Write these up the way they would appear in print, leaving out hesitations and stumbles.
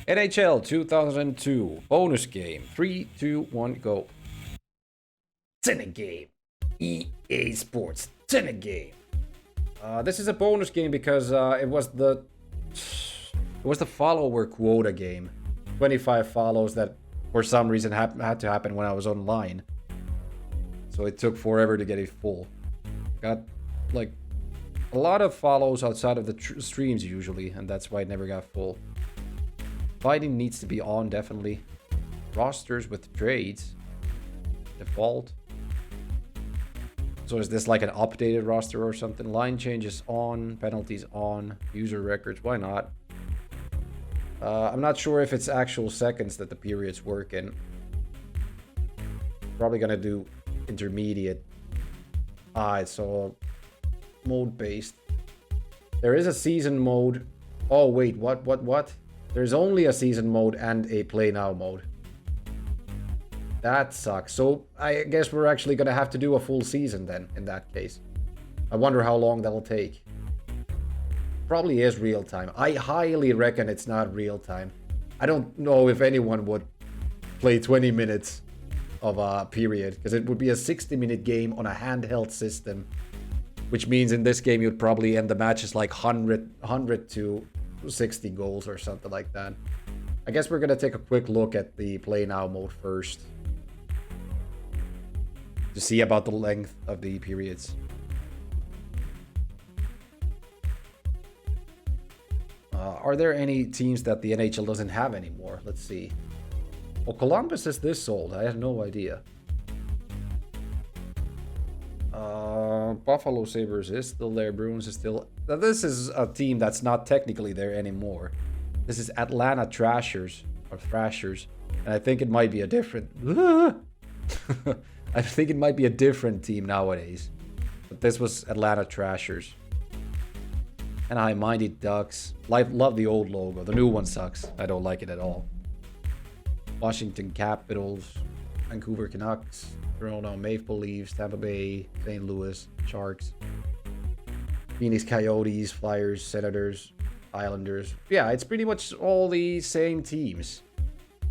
NHL 2002 bonus game. 3, 2, 1, go. It's in a game. EA Sports. It's in a game. This is a bonus game because it was the follower quota game. 25 follows that for some reason had to happen when I was online. So it took forever to get it full. Got like a lot of follows outside of the streams usually, and that's why it never got full. Fighting needs to be on, definitely. Rosters with trades. Default. So is this like an updated roster or something? Line changes on, penalties on, user records, why not? I'm not sure if it's actual seconds that the periods work in. Probably gonna do intermediate. It's all mode based. There is a season mode. Oh wait, what? There's only a season mode and a play now mode. That sucks. So I guess we're actually gonna have to do a full season then, in that case. I wonder how long that'll take. Probably is real time. I highly reckon it's not real time. I don't know if anyone would play 20 minutes of a period, because it would be a 60-minute game on a handheld system, which means in this game you'd probably end the matches like 100 to 60 goals or something like that. I guess we're gonna take a quick look at the play now mode first to see about the length of the periods. Are there any teams that the NHL doesn't have anymore? Let's see. Well, Columbus is this old. I have no idea. Buffalo Sabres is still there. Bruins is still... Now, this is a team that's not technically there anymore. This is Atlanta Thrashers. Or Thrashers. And I think it might be a different... I think it might be a different team nowadays. But this was Atlanta Thrashers. Anaheim Mighty Ducks. Love the old logo. The new one sucks. I don't like it at all. Washington Capitals. Vancouver Canucks. Toronto Maple Leafs. Tampa Bay. St. Louis Sharks. Phoenix Coyotes. Flyers. Senators. Islanders. Yeah, it's pretty much all the same teams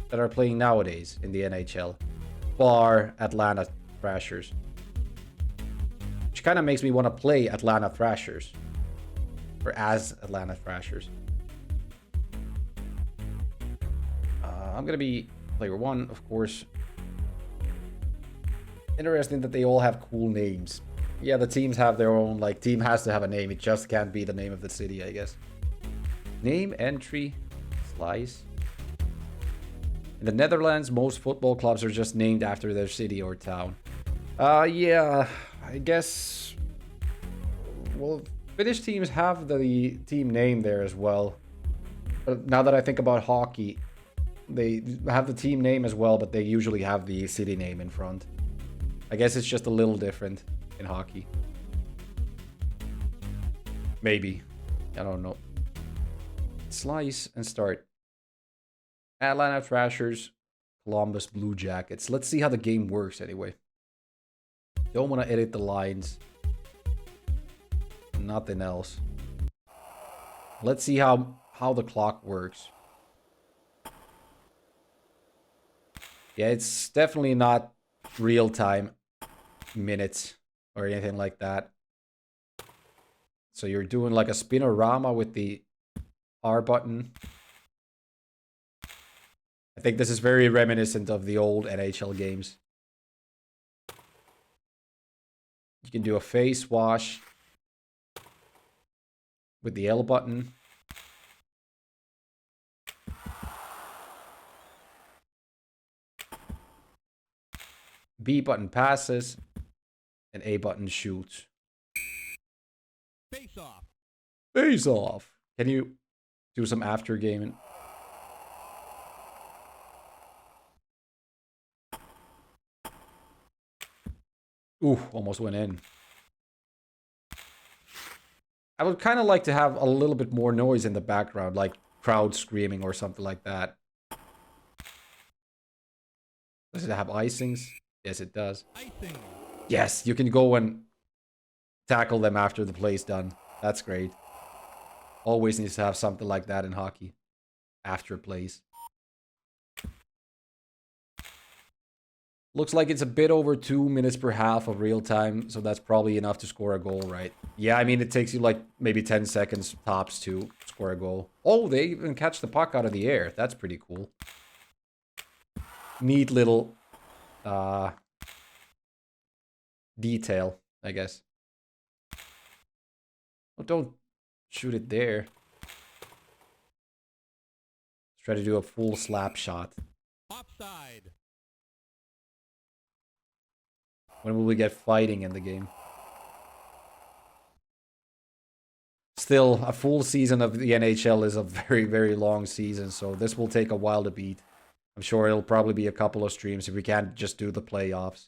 that are playing nowadays in the NHL. Bar Atlanta Thrashers. Which kind of makes me want to play Atlanta Thrashers. Or as Atlanta Thrashers. I'm going to be player 1, of course. Interesting that they all have cool names. Yeah, the teams have their own, like, team has to have a name. It just can't be the name of the city, I guess. Name, entry, slice. In the Netherlands, most football clubs are just named after their city or town. Yeah, I guess... Well, Finnish teams have the team name there as well. But now that I think about hockey, they have the team name as well, but they usually have the city name in front. I guess it's just a little different in hockey. Maybe. I don't know. Slice and start. Atlanta Thrashers, Columbus Blue Jackets. Let's see how the game works anyway. Don't want to edit the lines. Nothing else. Let's see how the clock works. Yeah, it's definitely not real-time minutes or anything like that. So you're doing like a spinorama with the R button. I think this is very reminiscent of the old NHL games. You can do a face wash with the L button. B button passes and A button shoots. Face off. Face off. Can you do some after gaming? Ooh, almost went in. I would kind of like to have a little bit more noise in the background, like crowd screaming or something like that. Does it have icings? Yes, it does. Icing. Yes, you can go and tackle them after the play's done. That's great. Always needs to have something like that in hockey. After plays. Looks like it's a bit over 2 minutes per half of real time, so that's probably enough to score a goal, right? Yeah, I mean, it takes you like maybe 10 seconds tops to score a goal. Oh, they even catch the puck out of the air. That's pretty cool. Neat little detail, I guess. Oh, don't shoot it there. Let's try to do a full slap shot. Offside. When will we get fighting in the game? Still, a full season of the NHL is a very, very long season, so this will take a while to beat. I'm sure it'll probably be a couple of streams if we can't just do the playoffs.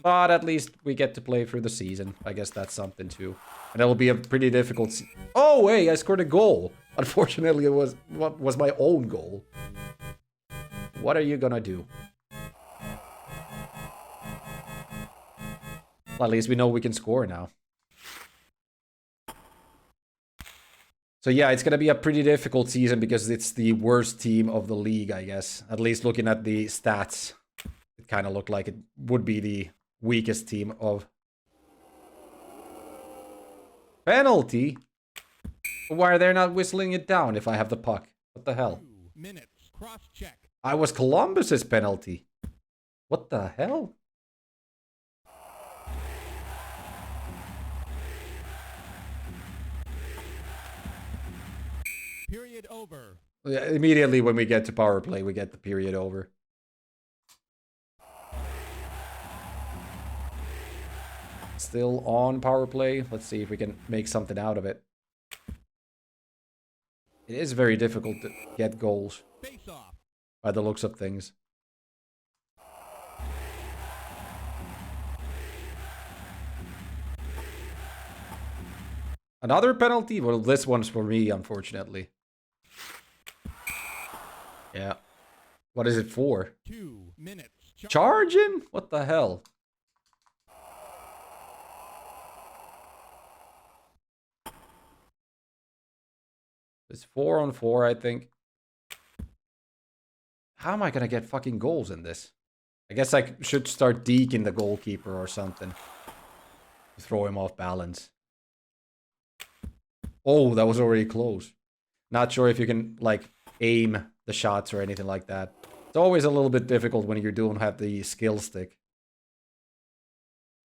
But at least we get to play through the season. I guess that's something too. And it'll be a pretty difficult Oh, hey, I scored a goal. Unfortunately, it was my own goal. What are you gonna do? Well, at least we know we can score now. So yeah, it's gonna be a pretty difficult season because it's the worst team of the league, I guess. At least looking at the stats, it kind of looked like it would be the weakest team of... Penalty? Why are they not whistling it down if I have the puck? What the hell? 2 minutes. Cross check. I was Columbus's penalty. What the hell? Period over. Yeah, immediately when we get to power play, we get the period over. Still on power play. Let's see if we can make something out of it. It is very difficult to get goals Face off. by the looks of things. Another penalty? Well, this one's for me, unfortunately. Yeah. What is it for? 2 minutes. Charging? What the hell? It's 4-on-4, I think. How am I gonna get fucking goals in this? I guess I should start deking the goalkeeper or something. Throw him off balance. Oh, that was already close. Not sure if you can, like, aim the shots or anything like that. It's always a little bit difficult when you don't have the skill stick.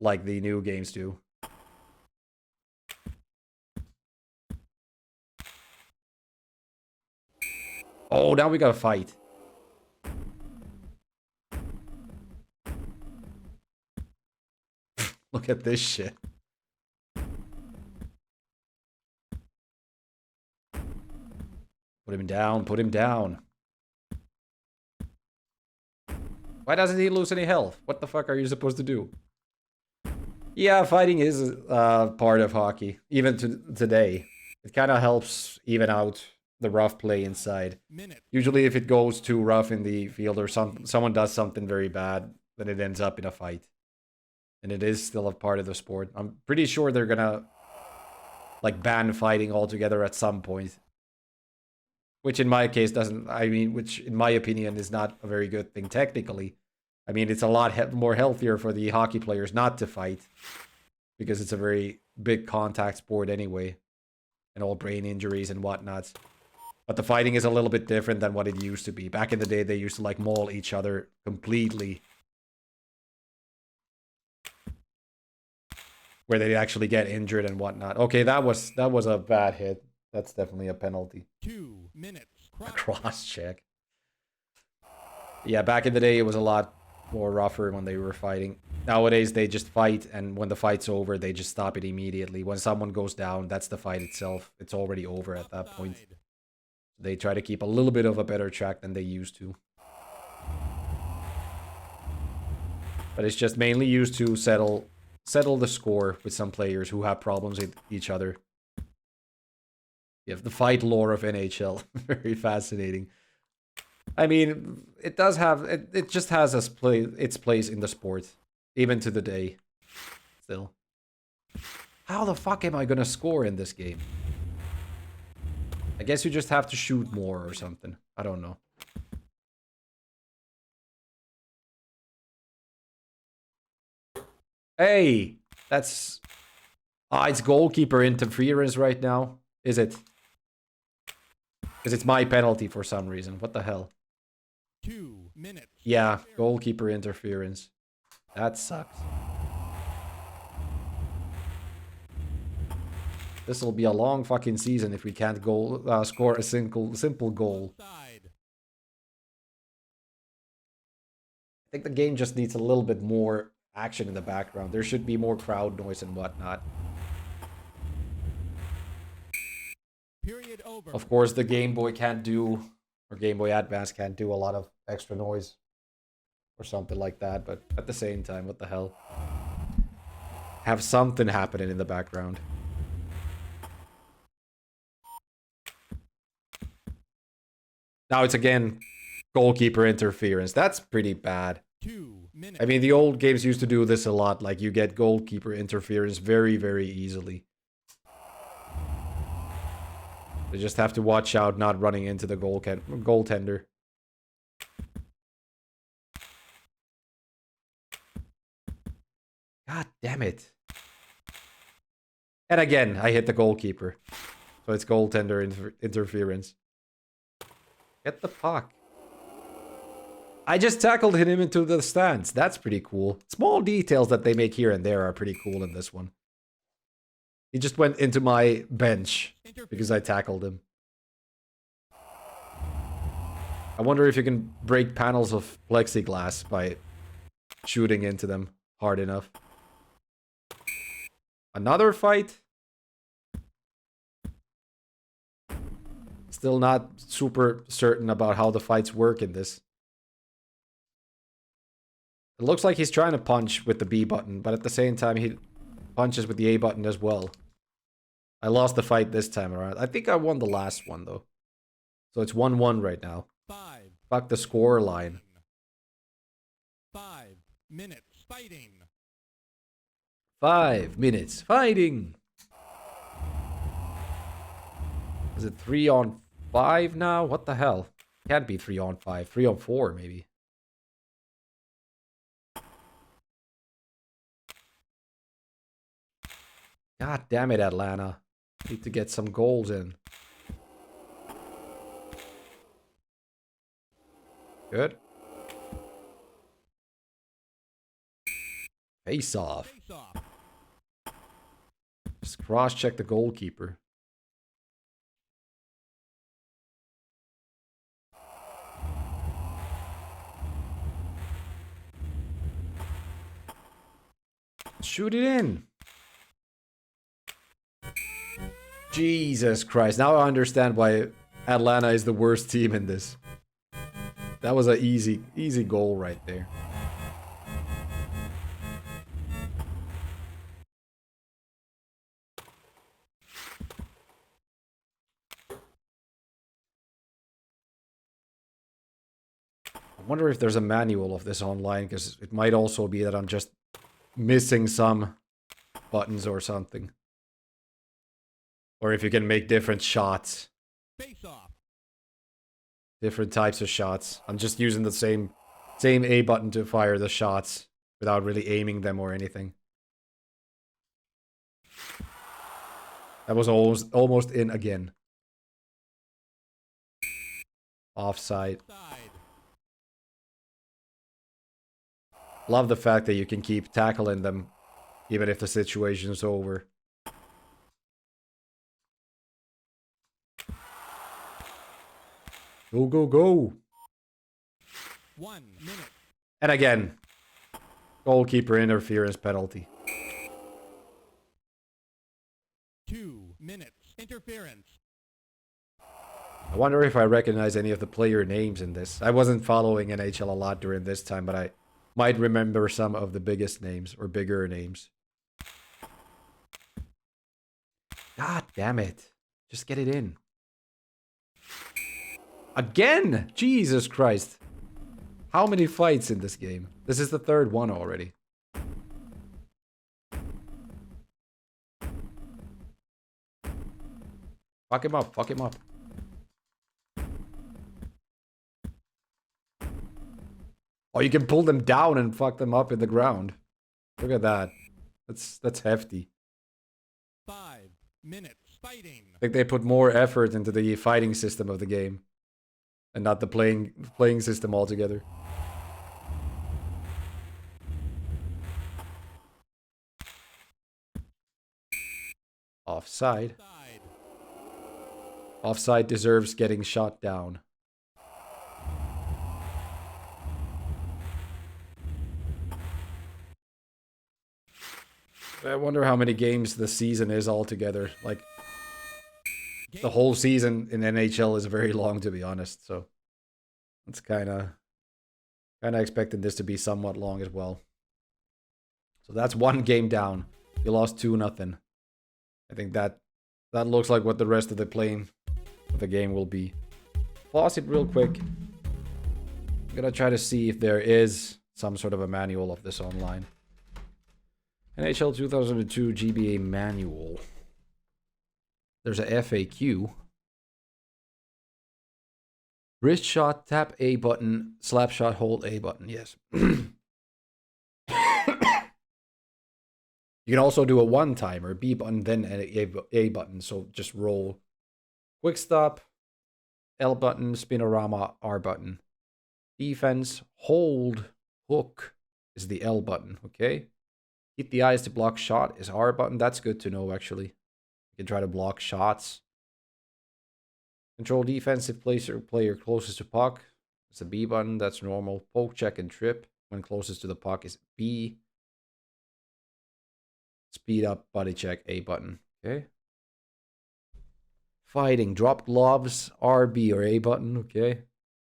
Like the new games do. Oh, now we gotta fight. Look at this shit. Put him down, put him down. Why doesn't he lose any health? What the fuck are you supposed to do? Yeah, fighting is part of hockey, even today. It kind of helps even out the rough play inside. Usually if it goes too rough in the field or someone does something very bad, then it ends up in a fight. And it is still a part of the sport. I'm pretty sure they're gonna, like, ban fighting altogether at some point. Which in my case doesn't, I mean, which in my opinion is not a very good thing technically. I mean, it's a lot more healthier for the hockey players not to fight. Because it's a very big contact sport anyway. And all brain injuries and whatnot. But the fighting is a little bit different than what it used to be. Back in the day, they used to, like, maul each other completely. Where they actually get injured and whatnot. Okay, that was a bad hit. That's definitely a penalty. 2 minutes. A cross check. Yeah, back in the day, it was a lot more rougher when they were fighting. Nowadays, they just fight, and when the fight's over, they just stop it immediately. When someone goes down, that's the fight itself. It's already over at that point. They try to keep a little bit of a better track than they used to. But it's just mainly used to settle the score with some players who have problems with each other. You have the fight lore of NHL. Very fascinating. I mean, it does have... It just has its place in the sport. Even to the day. Still. How the fuck am I gonna score in this game? I guess you just have to shoot more or something. I don't know. Hey! That's... Ah, it's goalkeeper interference right now. Is it? Because it's my penalty for some reason. What the hell? 2 minutes. Yeah, goalkeeper interference. That sucks. This will be a long fucking season if we can't score a simple goal. Side. I think the game just needs a little bit more action in the background. There should be more crowd noise and whatnot. Period over. Of course, the Game Boy can't do, or Game Boy Advance can't do a lot of extra noise or something like that, but at the same time, what the hell? Have something happening in the background. Now it's again goalkeeper interference. That's pretty bad. 2 minutes. I mean, the old games used to do this a lot. Like, you get goalkeeper interference very, very easily. They just have to watch out not running into the goaltender. God damn it. And again, I hit the goalkeeper. So it's goaltender interference. Get the puck. I just tackled him into the stands. That's pretty cool. Small details that they make here and there are pretty cool in this one. He just went into my bench because I tackled him. I wonder if you can break panels of plexiglass by shooting into them hard enough. Another fight? Still not super certain about how the fights work in this. It looks like he's trying to punch with the B button, but at the same time he punches with the A button as well. I lost the fight this time around. I think I won the last one though. So it's 1-1 right now. 5. Fuck the score line. 5 minutes fighting. 5 minutes fighting. Is it 3-on-5 now? What the hell? Can't be 3-on-5. 3-on-4 maybe. God damn it, Atlanta. Need to get some goals in. Good. Face off. Face off. Just cross-check the goalkeeper. Shoot it in. Jesus Christ. Now I understand why Atlanta is the worst team in this. That was an easy goal right there. I wonder if there's a manual of this online, because it might also be that I'm just missing some buttons or something. Or if you can make different shots. Face off. Different types of shots. I'm just using the same A button to fire the shots without really aiming them or anything. That was almost in again. Offside. Side. Love the fact that you can keep tackling them even if the situation's over. Go, go, go. 1 minute. And again, goalkeeper interference penalty. 2 minutes. Interference. I wonder if I recognize any of the player names in this. I wasn't following NHL a lot during this time, but I might remember some of the biggest names or bigger names. God damn it. Just get it in. Again! Jesus Christ. How many fights in this game? This is the third one already. Fuck him up, fuck him up. Oh, you can pull them down and fuck them up in the ground. Look at that. That's hefty. 5 minutes fighting. I think they put more effort into the fighting system of the game, and not the playing system altogether. Offside. Side. Offside deserves getting shot down. I wonder how many games the season is altogether. Like, the whole season in NHL is very long, to be honest. So, it's kind of expecting this to be somewhat long as well. So that's one game down. You lost 2-0. I think that looks like what the rest of the playing of the game will be. Pause it real quick. I'm gonna try to see if there is some sort of a manual of this online. NHL 2002 GBA manual. There's a FAQ. Wrist shot, tap A button, slap shot, hold A button. Yes. You can also do a one-timer, B button, then A button. So just roll. Quick stop, L button, spinorama, R button. Defense, hold, hook is the L button, okay? Keep the eyes to block shot is R button. That's good to know, actually. You can try to block shots. Control defensive player closest to puck. It's the B button. That's normal. Poke, check, and trip when closest to the puck is B. Speed up, body check, A button. Okay. Fighting, drop gloves, R, B, or A button. Okay.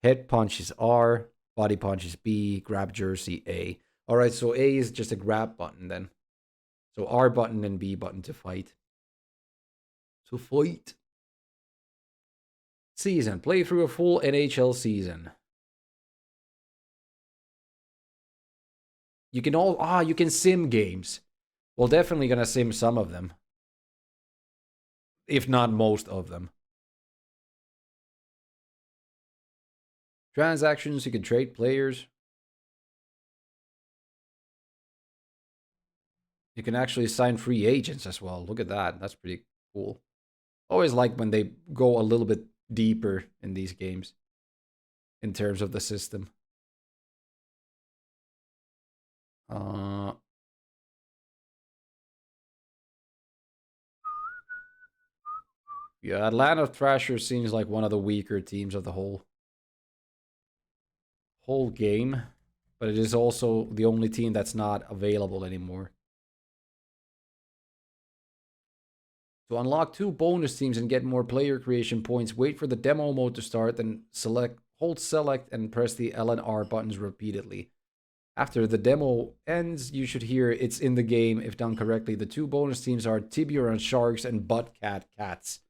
Head punch is R. Body punch is B. Grab jersey, A. Alright, so A is just a grab button then. So R button and B button to fight. So fight. Season. Play through a full NHL season. You can you can sim games. Well, definitely gonna sim some of them. If not most of them. Transactions, you can trade players. You can actually sign free agents as well. Look at that. That's pretty cool. Always like when they go a little bit deeper in these games in terms of the system. Yeah, Atlanta Thrashers seems like one of the weaker teams of the whole game, but it is also the only team that's not available anymore. To unlock 2 bonus teams and get more player creation points, wait for the demo mode to start, then hold select and press the L and R buttons repeatedly. After the demo ends, you should hear it's in the game if done correctly. The 2 bonus teams are Tiburon Sharks and Buttcat Cats.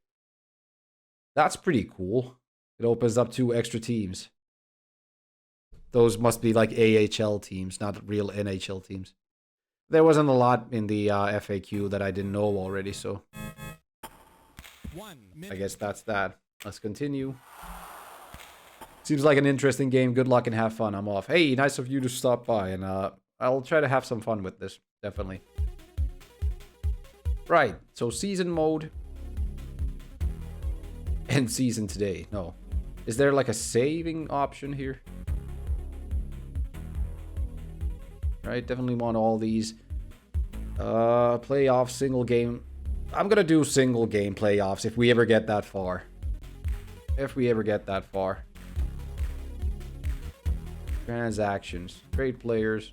That's pretty cool. It opens up 2 extra teams. Those must be like AHL teams, not real NHL teams. There wasn't a lot in the FAQ that I didn't know already, so I guess that's that. Let's continue. Seems like an interesting game. Good luck and have fun. I'm off. Hey, nice of you to stop by, and I'll try to have some fun with this, definitely. Right, so season mode. End season today. No. Is there like a saving option here? Right, definitely want all these. Playoff, single game. I'm gonna do single game playoffs if we ever get that far. If we ever get that far. Transactions. Trade players.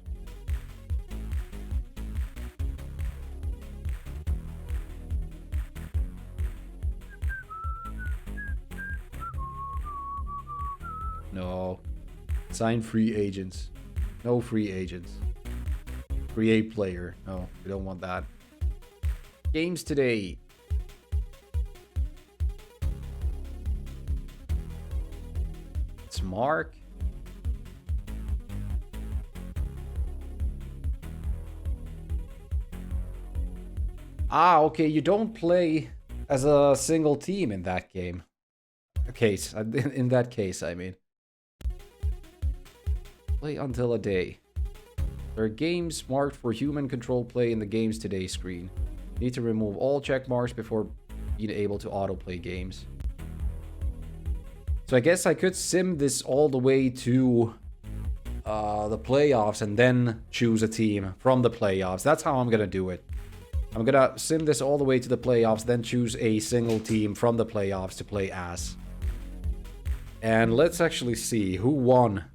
No. Sign free agents. No free agents. Create player. No, we don't want that. Games today. It's Mark. Okay, you don't play as a single team in that game. In that case, I mean. Play until a day. There are games marked for human control play in the games today screen. You need to remove all check marks before being able to autoplay games. So I guess I could sim this all the way to the playoffs and then choose a team from the playoffs. That's how I'm gonna do it. I'm gonna sim this all the way to the playoffs, then choose a single team from the playoffs to play as. And let's actually see who won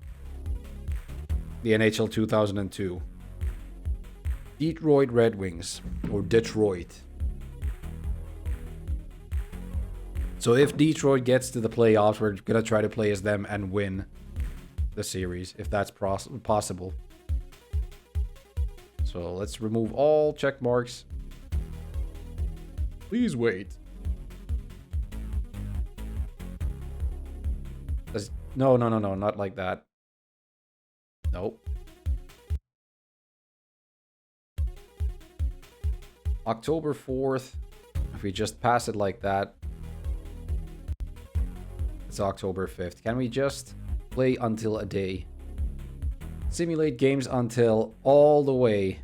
the NHL 2002. Detroit Red Wings, or Detroit. So if Detroit gets to the playoffs, we're gonna try to play as them and win the series, if that's possible. So let's remove all check marks. Please wait. No, not like that. Nope. October 4th. If we just pass it like that, it's October 5th. Can we just play until a day? Simulate games until all the way.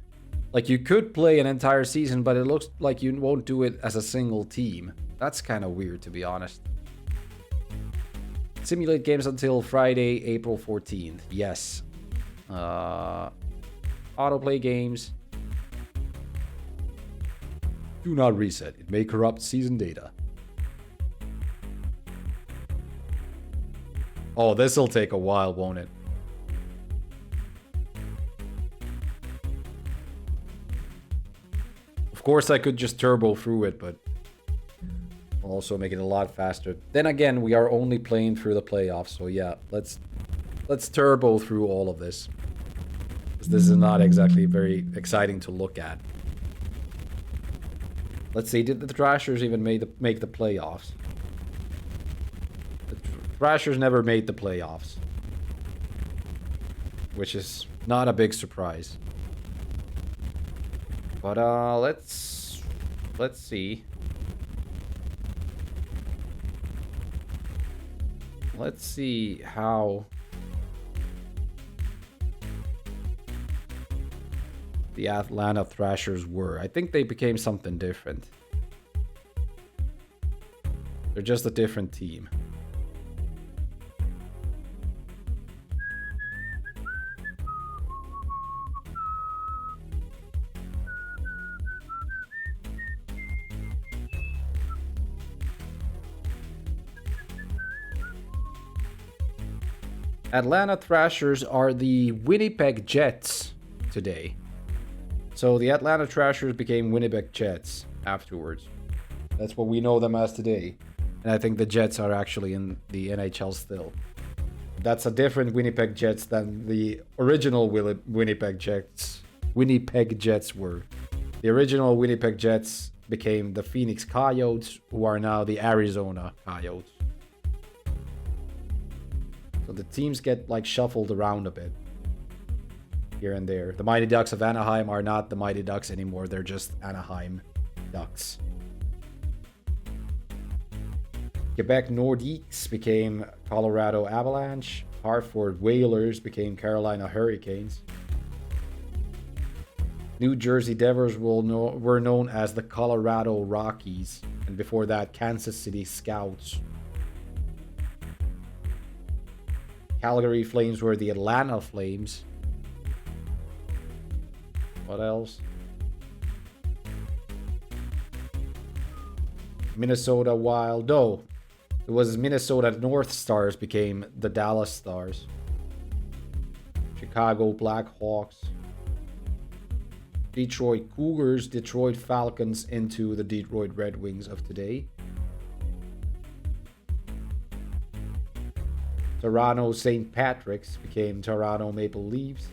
Like, you could play an entire season, but it looks like you won't do it as a single team. That's kind of weird, to be honest. Simulate games until Friday, April 14th. Yes. Autoplay games. Do not reset. It may corrupt season data. Oh, this'll take a while, won't it? Of course, I could just turbo through it, but I'll also make it a lot faster. Then again, we are only playing through the playoffs, so yeah, let's turbo through all of this. This is not exactly very exciting to look at. Let's see, did the Thrashers even make the playoffs? The Thrashers never made the playoffs, which is not a big surprise. But let's see. Let's see how the Atlanta Thrashers were. I think they became something different. They're just a different team. Atlanta Thrashers are the Winnipeg Jets today. So the Atlanta Thrashers became Winnipeg Jets afterwards. That's what we know them as today. And I think the Jets are actually in the NHL still. That's a different Winnipeg Jets than the original Winnipeg Jets. Winnipeg Jets were. The original Winnipeg Jets became the Phoenix Coyotes, who are now the Arizona Coyotes. So the teams get like shuffled around a bit here and there. The Mighty Ducks of Anaheim are not the Mighty Ducks anymore. They're just Anaheim Ducks. Quebec Nordiques became Colorado Avalanche. Hartford Whalers became Carolina Hurricanes. New Jersey Devils were known as the Colorado Rockies. And before that, Kansas City Scouts. Calgary Flames were the Atlanta Flames. What else? Minnesota Wild. No. It was Minnesota North Stars became the Dallas Stars. Chicago Blackhawks. Detroit Cougars, Detroit Falcons into the Detroit Red Wings of today. Toronto St. Patrick's became Toronto Maple Leafs.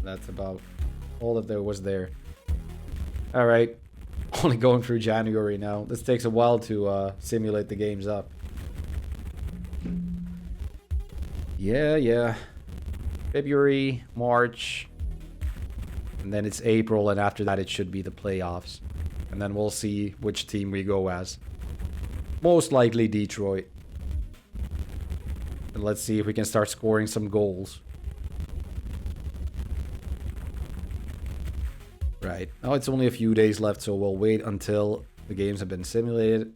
That's about all that there was there. Alright. Only going through January now. This takes a while to simulate the games up. Yeah. February, March. And then it's April, and after that it should be the playoffs. And then we'll see which team we go as. Most likely Detroit. And let's see if we can start scoring some goals. Right. Now it's only a few days left, so we'll wait until the games have been simulated.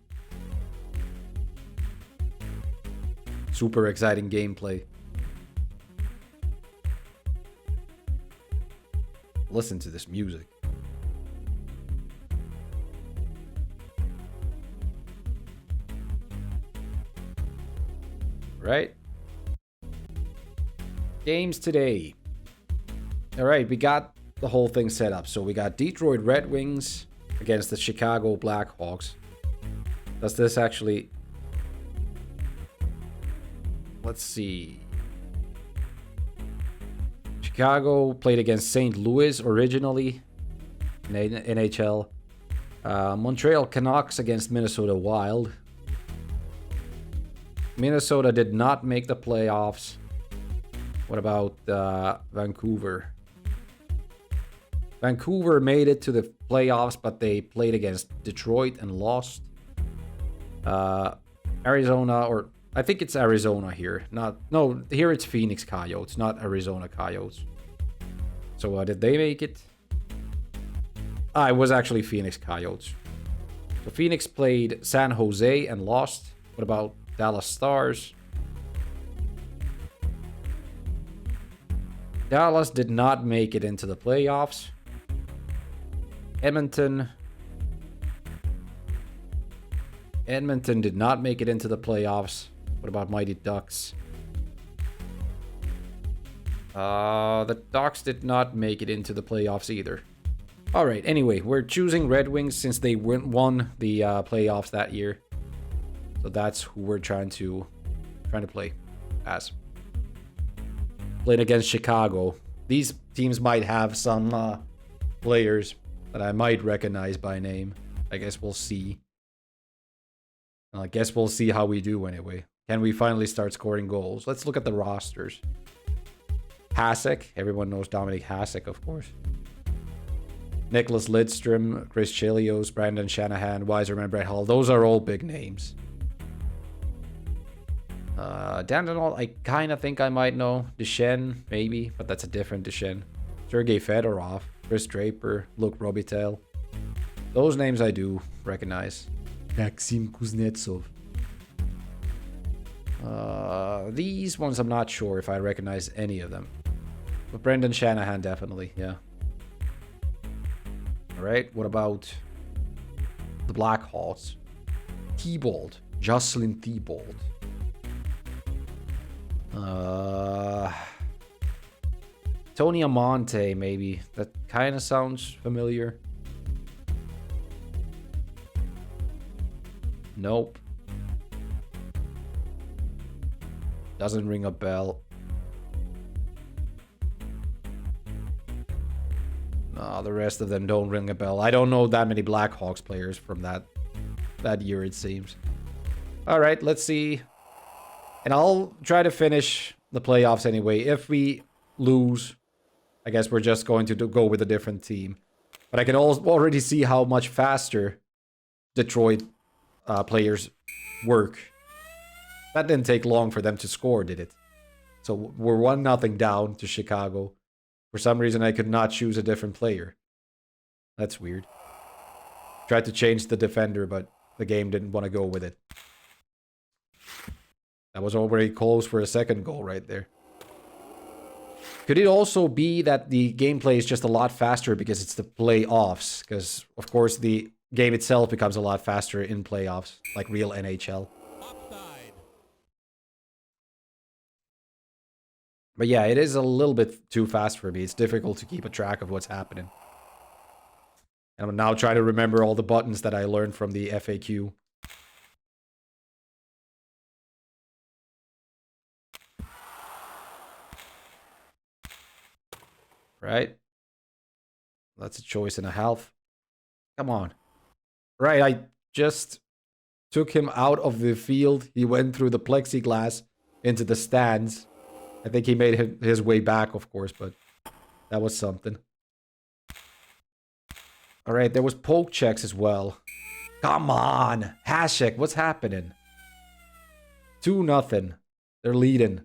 Super exciting gameplay. Listen to this music. Right? Games today. Alright, we got the whole thing set up. So we got Detroit Red Wings against the Chicago Blackhawks. Does this actually... Let's see. Chicago played against St. Louis originally in NHL. Montreal Canucks against Minnesota Wild. Minnesota did not make the playoffs. What about Vancouver? Vancouver made it to the playoffs, but they played against Detroit and lost. Arizona, or I think it's Arizona here. No, here it's Phoenix Coyotes, not Arizona Coyotes. So did they make it? It was actually Phoenix Coyotes. So Phoenix played San Jose and lost. What about Dallas Stars? Dallas did not make it into the playoffs. Edmonton did not make it into the playoffs. What about Mighty Ducks? The Ducks did not make it into the playoffs either. Alright, anyway, we're choosing Red Wings since they won the playoffs that year. So that's who we're trying to play as. Playing against Chicago. These teams might have some players that I might recognize by name. I guess we'll see. I guess we'll see how we do anyway. Can we finally start scoring goals? Let's look at the rosters. Hasek. Everyone knows Dominic Hasek, of course. Nicholas Lidstrom, Chris Chelios, Brandon Shanahan, Weiserman, Brett Hall. Those are all big names. Dandenol, I kind of think I might know. Duchesne, maybe, but that's a different Duchesne. Sergei Fedorov, Chris Draper, Luke Robitaille. Those names I do recognize. Maxim Kuznetsov. These ones I'm not sure if I recognize any of them. But Brendan Shanahan definitely, yeah. Alright, what about the Blackhawks? Thibault, Jocelyn Thibault. Tony Amonte, maybe. That kind of sounds familiar. Nope. Doesn't ring a bell. No, the rest of them don't ring a bell. I don't know that many Blackhawks players from that year, it seems. Alright, let's see. And I'll try to finish the playoffs anyway. If we lose, I guess we're just going to go with a different team. But I can already see how much faster Detroit players work. That didn't take long for them to score, did it? So we're 1-0 down to Chicago. For some reason, I could not choose a different player. That's weird. Tried to change the defender, but the game didn't want to go with it. That was already close for a second goal right there. Could it also be that the gameplay is just a lot faster because it's the playoffs? Because, of course, the game itself becomes a lot faster in playoffs, like real NHL. Offside. But yeah, it is a little bit too fast for me. It's difficult to keep a track of what's happening. And I'm now trying to remember all the buttons that I learned from the FAQ. Right? That's a choice and a half. Come on. Right, I just took him out of the field. He went through the plexiglass into the stands. I think he made his way back, of course, but that was something. Alright, there was poke checks as well. Come on! Hasek, what's happening? 2-0. They're leading.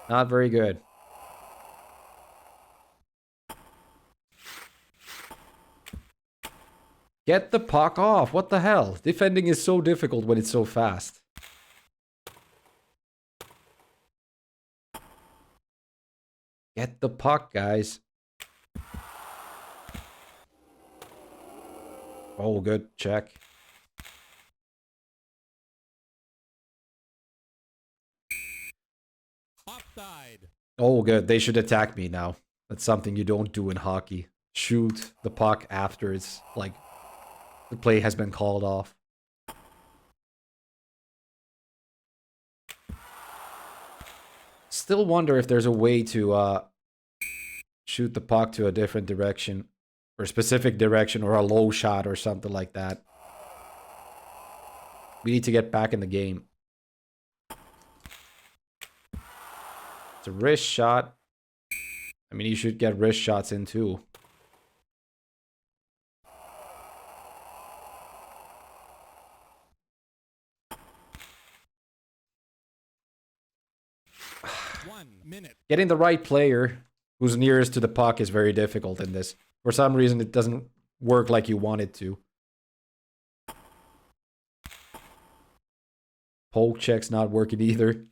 Not very good. Get the puck off. What the hell? Defending is so difficult when it's so fast. Get the puck, guys. Oh, good. Check. Offside. Oh, good. They should attack me now. That's something you don't do in hockey. Shoot the puck after it's like the play has been called off. Still wonder if there's a way to shoot the puck to a different direction. Or a specific direction or a low shot or something like that. We need to get back in the game. It's a wrist shot. I mean, you should get wrist shots in too. Getting the right player who's nearest to the puck is very difficult in this. For some reason, it doesn't work like you want it to. Poke check's not working either.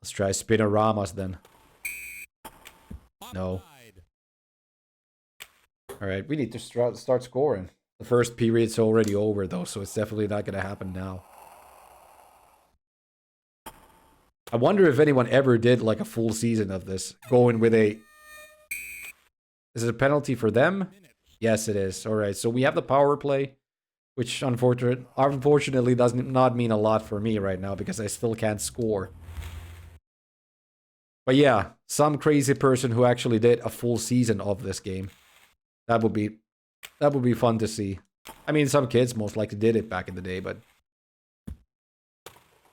Let's try spinoramas then. No. Alright, we need to start scoring. The first period's already over though, so it's definitely not going to happen now. I wonder if anyone ever did like a full season of this. Going with a... Is it a penalty for them? Yes, it is. Alright, so we have the power play. Which unfortunately does not mean a lot for me right now. Because I still can't score. But yeah, some crazy person who actually did a full season of this game. That would be fun to see. I mean, some kids most likely did it back in the day, but...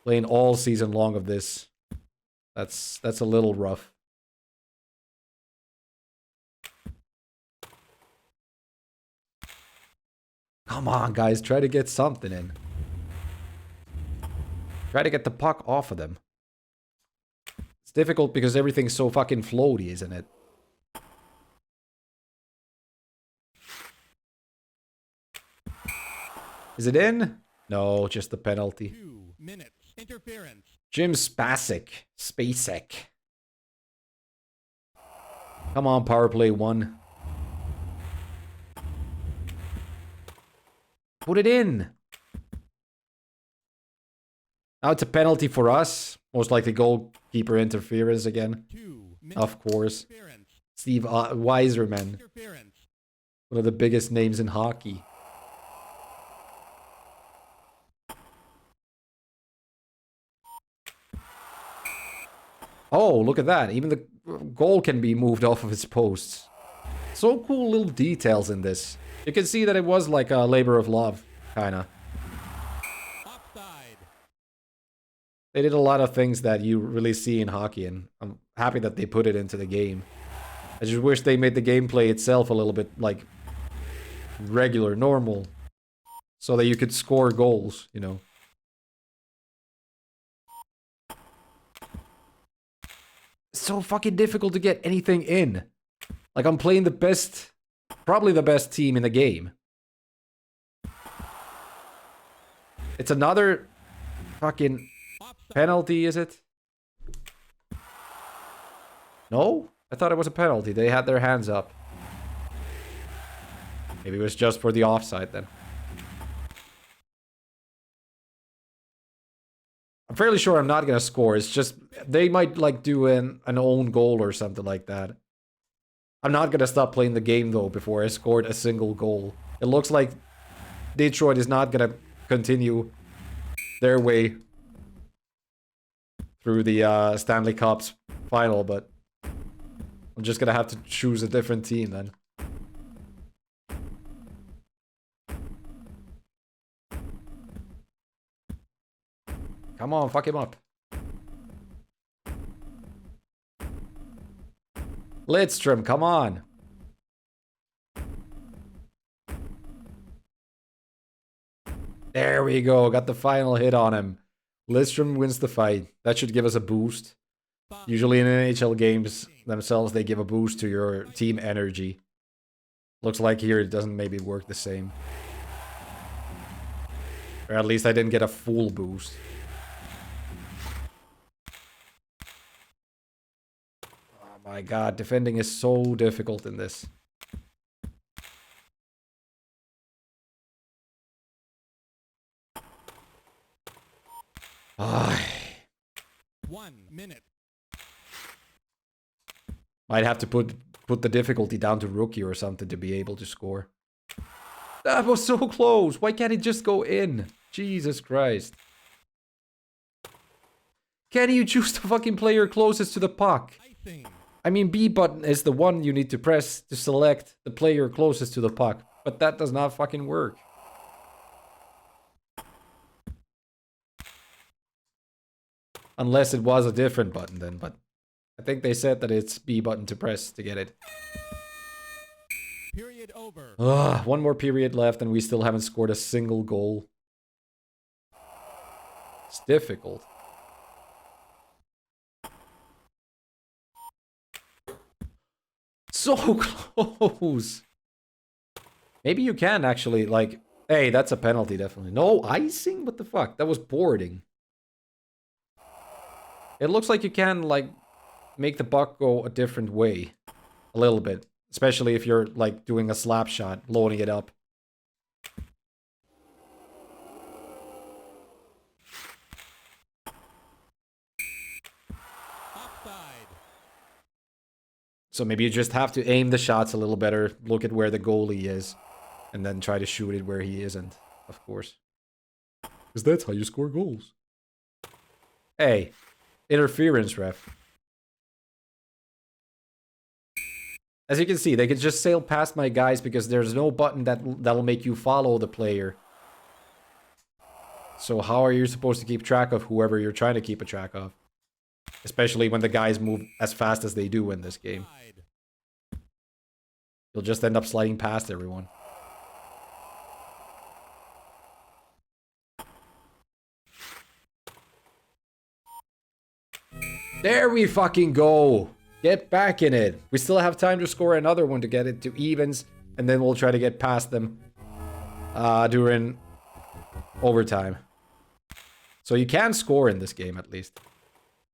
Playing all season long of this, that's a little rough. Come on, guys, try to get something in. Try to get the puck off of them. It's difficult because everything's so fucking floaty, isn't it? Is it in? No, just the penalty. 2 minutes. Interference. Jim Spacek. Come on, power play 1. Put it in. Now it's a penalty for us. Most likely goalkeeper interference again. Of course. Steve Weiserman. One of the biggest names in hockey. Oh, look at that. Even the goal can be moved off of its posts. So cool little details in this. You can see that it was like a labor of love, kinda. They did a lot of things that you really see in hockey, and I'm happy that they put it into the game. I just wish they made the gameplay itself a little bit, like, regular, normal. So that you could score goals, you know. So fucking difficult to get anything in. Like, I'm playing the best, probably the best team in the game. It's another fucking penalty, is it? No? I thought it was a penalty. They had their hands up. Maybe it was just for the offside then. I'm fairly sure I'm not gonna score. It's just they might like do an own goal or something like that. I'm not gonna stop playing the game though before I scored a single goal. It looks like Detroit is not gonna continue their way through the Stanley Cup's final, but I'm just gonna have to choose a different team then. Come on, fuck him up. Lidstrom, come on. There we go. Got the final hit on him. Lidstrom wins the fight. That should give us a boost. Usually in NHL games themselves, they give a boost to your team energy. Looks like here it doesn't maybe work the same. Or at least I didn't get a full boost. Oh my god, defending is so difficult in this. Ah. 1 minute. Might have to put the difficulty down to rookie or something to be able to score. That was so close. Why can't it just go in? Jesus Christ. Can't you choose the fucking player closest to the puck? I mean, B button is the one you need to press to select the player closest to the puck. But that does not fucking work. Unless it was a different button then, but I think they said that it's B button to press to get it. Period over. Ugh, one more period left and we still haven't scored a single goal. It's difficult. So close. Maybe you can actually, like... Hey, that's a penalty, definitely. No, icing? What the fuck? That was boarding. It looks like you can, like, make the puck go a different way. A little bit. Especially if you're, like, doing a slap shot, loading it up. Offside. So maybe you just have to aim the shots a little better, look at where the goalie is, and then try to shoot it where he isn't, of course. Because that's how you score goals. Hey, interference, ref. As you can see, they can just sail past my guys because there's no button that'll make you follow the player. So how are you supposed to keep track of whoever you're trying to keep a track of? Especially when the guys move as fast as they do in this game. You'll just end up sliding past everyone. There we fucking go! Get back in it! We still have time to score another one to get it to evens, and then we'll try to get past them during overtime. So you can score in this game at least.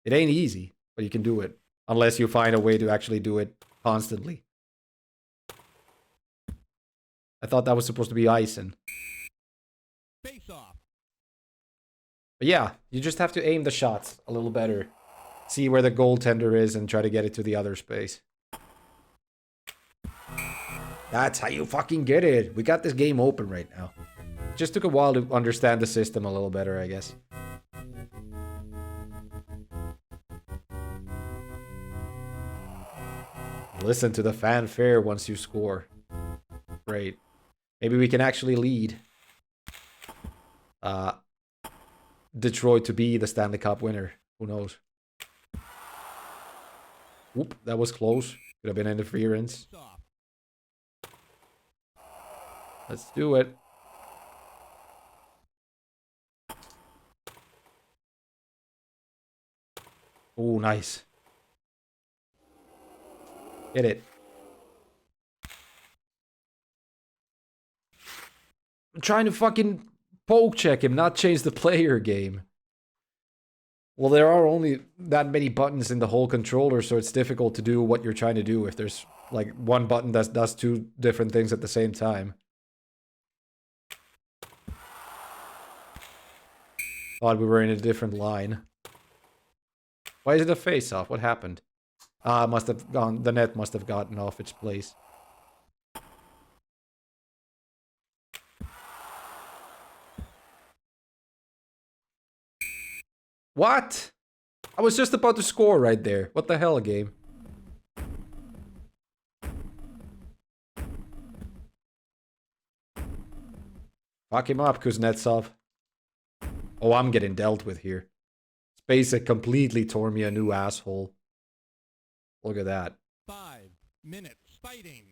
It ain't easy, but you can do it. Unless you find a way to actually do it constantly. I thought that was supposed to be icing. Face off. But yeah, you just have to aim the shots a little better. See where the goaltender is and try to get it to the other space. That's how you fucking get it. We got this game open right now. Just took a while to understand the system a little better, I guess. Listen to the fanfare once you score. Great. Maybe we can actually lead Detroit to be the Stanley Cup winner. Who knows? Whoop, that was close. Could have been interference. Let's do it. Oh, nice. Get it. I'm trying to fucking poke check him, not change the player game. Well, there are only that many buttons in the whole controller, so it's difficult to do what you're trying to do if there's like one button that does two different things at the same time. Thought we were in a different line. Why is it a face-off? What happened? Ah, must have gone. The net must have gotten off its place. What? I was just about to score right there. What the hell, game? Fuck him up, Kuznetsov. Oh, I'm getting dealt with here. Spacek completely tore me a new asshole. Look at that. 5 minutes fighting.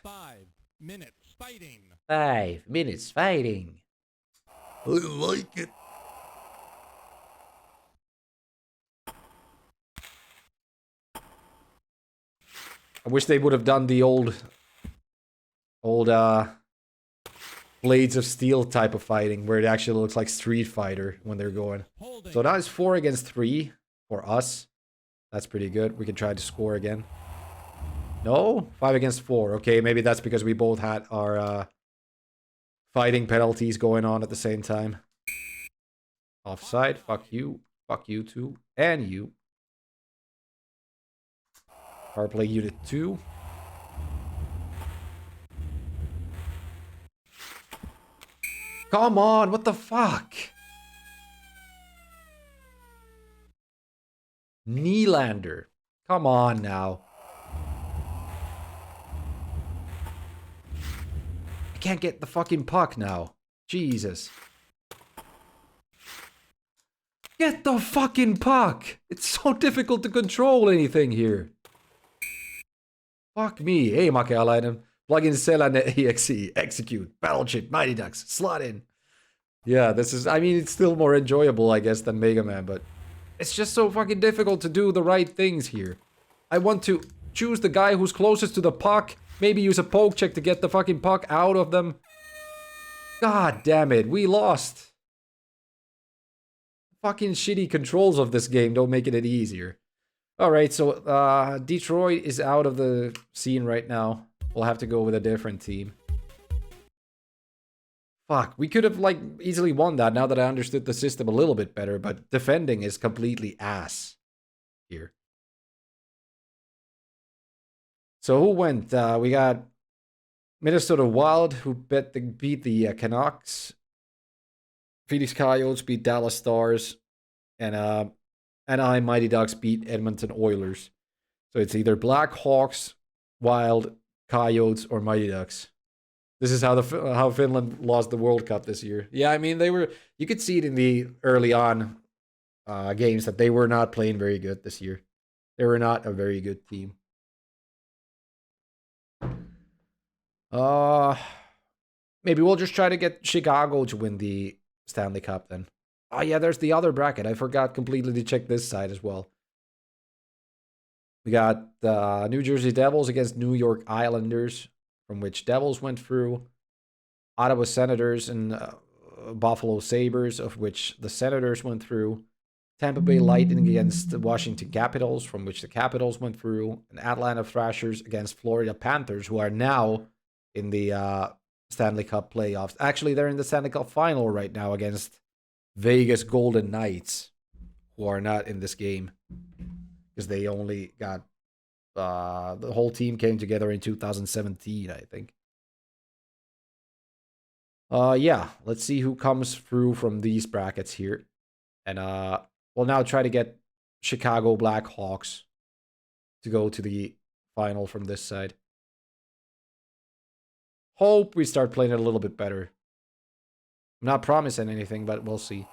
5 minutes fighting. 5 minutes fighting. I like it. I wish they would have done the old Blades of Steel type of fighting, where it actually looks like Street Fighter when they're going. Holding. So that is 4 against 3 for us. That's pretty good. We can try to score again. No? 5 against 4. Okay, maybe that's because we both had our fighting penalties going on at the same time. Offside. Fuck you. Fuck you too. And you. Power play unit 2. Come on, what the fuck? Nylander. Come on now. I can't get the fucking puck now. Jesus. Get the fucking puck! It's so difficult to control anything here. Fuck me. Hey, Makealainen. Plug in Selän.exe. Execute. Battleship. Mighty Ducks. Slot in. Yeah, this is... I mean, it's still more enjoyable, I guess, than Mega Man, but... It's just so fucking difficult to do the right things here. I want to choose the guy who's closest to the puck. Maybe use a poke check to get the fucking puck out of them. God damn it. We lost. Fucking shitty controls of this game don't make it easier. Alright, so Detroit is out of the scene right now. We'll have to go with a different team. Fuck, we could have like easily won that now that I understood the system a little bit better, but defending is completely ass here. So who went? We got Minnesota Wild, who beat the Canucks. Phoenix Coyotes beat Dallas Stars. And Anaheim Mighty Ducks beat Edmonton Oilers. So it's either Blackhawks, Wild, Coyotes, or Mighty Ducks. This is how Finland lost the World Cup this year. Yeah, I mean, you could see it in the early on games that they were not playing very good this year. They were not a very good team. Maybe we'll just try to get Chicago to win the Stanley Cup then. Oh yeah, there's the other bracket. I forgot completely to check this side as well. We got the New Jersey Devils against New York Islanders, from which Devils went through. Ottawa Senators and Buffalo Sabres, of which the Senators went through. Tampa Bay Lightning against the Washington Capitals, from which the Capitals went through. And Atlanta Thrashers against Florida Panthers, who are now in the Stanley Cup playoffs. Actually, they're in the Stanley Cup final right now against Vegas Golden Knights, who are not in this game because they only got the whole team came together in 2017, I think. Yeah, let's see who comes through from these brackets here, and we'll now try to get Chicago Blackhawks to go to the final from this side. Hope we start playing it a little bit better. I'm not promising anything, but we'll see.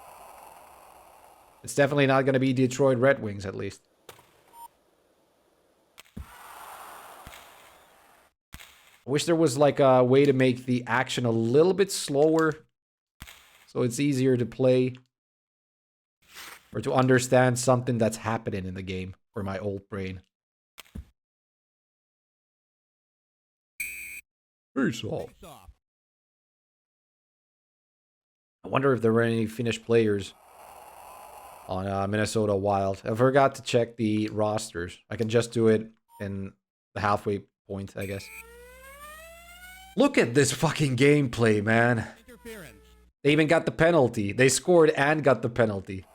It's definitely not going to be Detroit Red Wings, at least. I wish there was like a way to make the action a little bit slower, so it's easier to play or to understand something that's happening in the game for my old brain. Face off. I wonder if there were any Finnish players on Minnesota Wild. I forgot to check the rosters. I can just do it in the halfway point, I guess. Look at this fucking gameplay, man. They even got the penalty. They scored and got the penalty.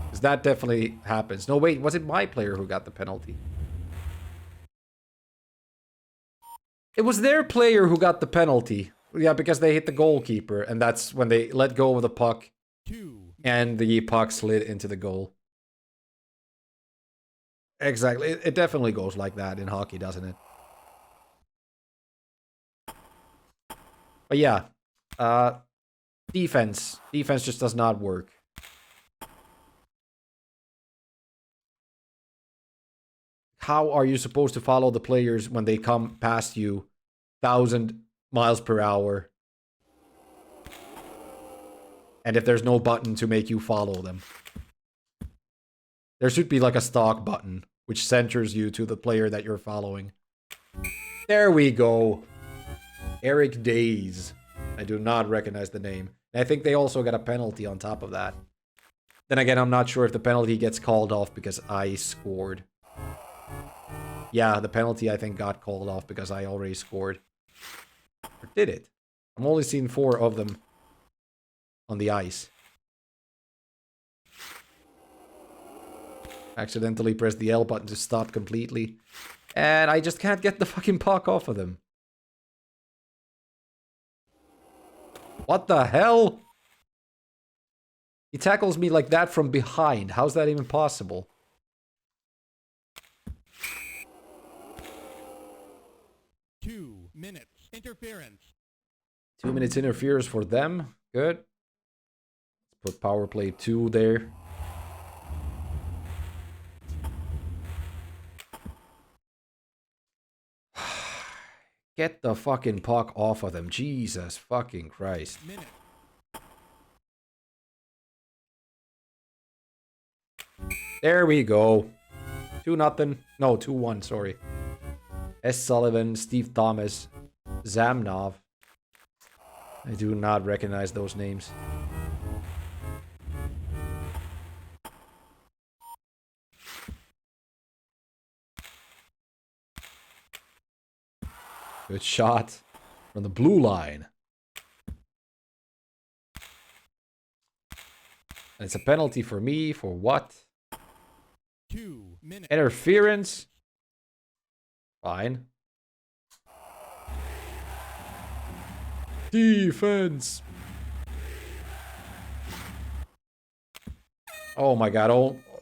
Because that definitely happens. No, wait, was it my player who got the penalty? It was their player who got the penalty. Yeah, because they hit the goalkeeper, and that's when they let go of the puck, and the puck slid into the goal. Exactly. It definitely goes like that in hockey, doesn't it? But yeah, defense. Defense just does not work. How are you supposed to follow the players when they come past you 1,000 miles per hour? And if there's no button to make you follow them. There should be like a stock button which centers you to the player that you're following. There we go. Eric Days. I do not recognize the name. I think they also got a penalty on top of that. Then again, I'm not sure if the penalty gets called off because I scored. Yeah, the penalty I think got called off because I already scored. Or did it? I'm only seeing 4 of them on the ice. Accidentally pressed the L button to stop completely. And I just can't get the fucking puck off of them. What the hell? He tackles me like that from behind. How's that even possible? Two minutes. Interference. 2 minutes interference for them. Good. Let's put power play 2 there. Get the fucking puck off of them. Jesus fucking Christ. Minute. There we go. 2-0. No, 2-1, sorry. S. Sullivan, Steve Thomas, Zamnov. I do not recognize those names. Good shot from the blue line. And it's a penalty for me for what? 2 minutes. Interference. Fine. Defense. Oh my god,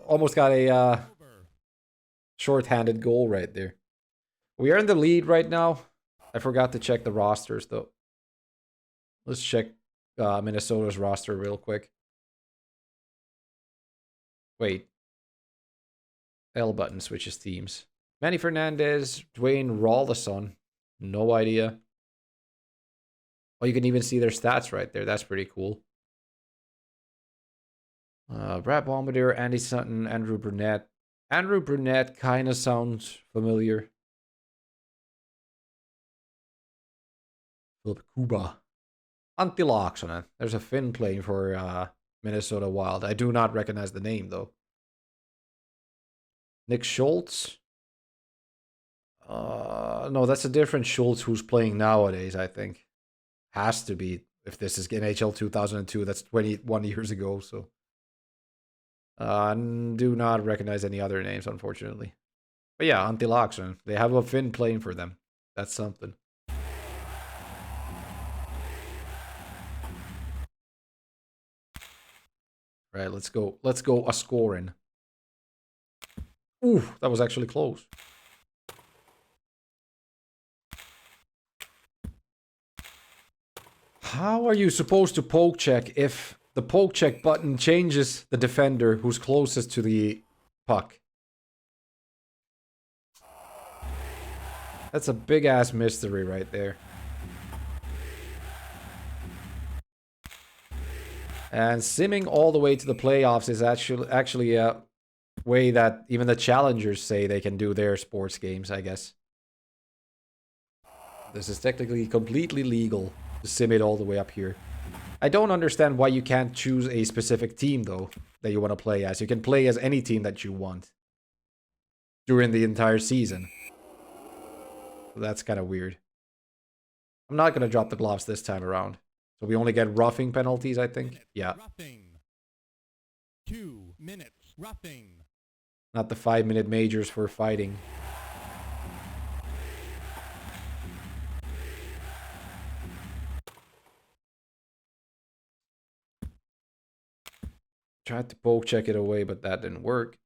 almost got a short-handed goal right there. We are in the lead right now. I forgot to check the rosters though. Let's check Minnesota's roster real quick. Wait. L button switches teams. Manny Fernandez, Dwayne Rolison. No idea. Oh, you can even see their stats right there. That's pretty cool. Brad Bombardier, Andy Sutton, Andrew Brunette. Andrew Brunette kind of sounds familiar. Philip Kuba. Antti Laaksonen. There's a Finn playing for Minnesota Wild. I do not recognize the name, though. Nick Schultz. No, that's a different Schultz who's playing nowadays, I think. Has to be. If this is NHL 2002, that's 21 years ago, so. Do not recognize any other names, unfortunately. But yeah, Antti Laaksonen. They have a Finn playing for them. That's something. Right, let's go. Let's go a scoring. Ooh, that was actually close. How are you supposed to poke check if the poke check button changes the defender who's closest to the puck? That's a big ass mystery right there. And simming all the way to the playoffs is actually a way that even the challengers say they can do their sports games, I guess. This is technically completely legal to sim it all the way up here. I don't understand why you can't choose a specific team, though, that you want to play as. You can play as any team that you want during the entire season. So that's kind of weird. I'm not going to drop the gloves this time around. So we only get roughing penalties, I think. Yeah. Roughing. 2 minutes. Roughing. Not the 5-minute majors for fighting. Tried to poke check it away, but that didn't work.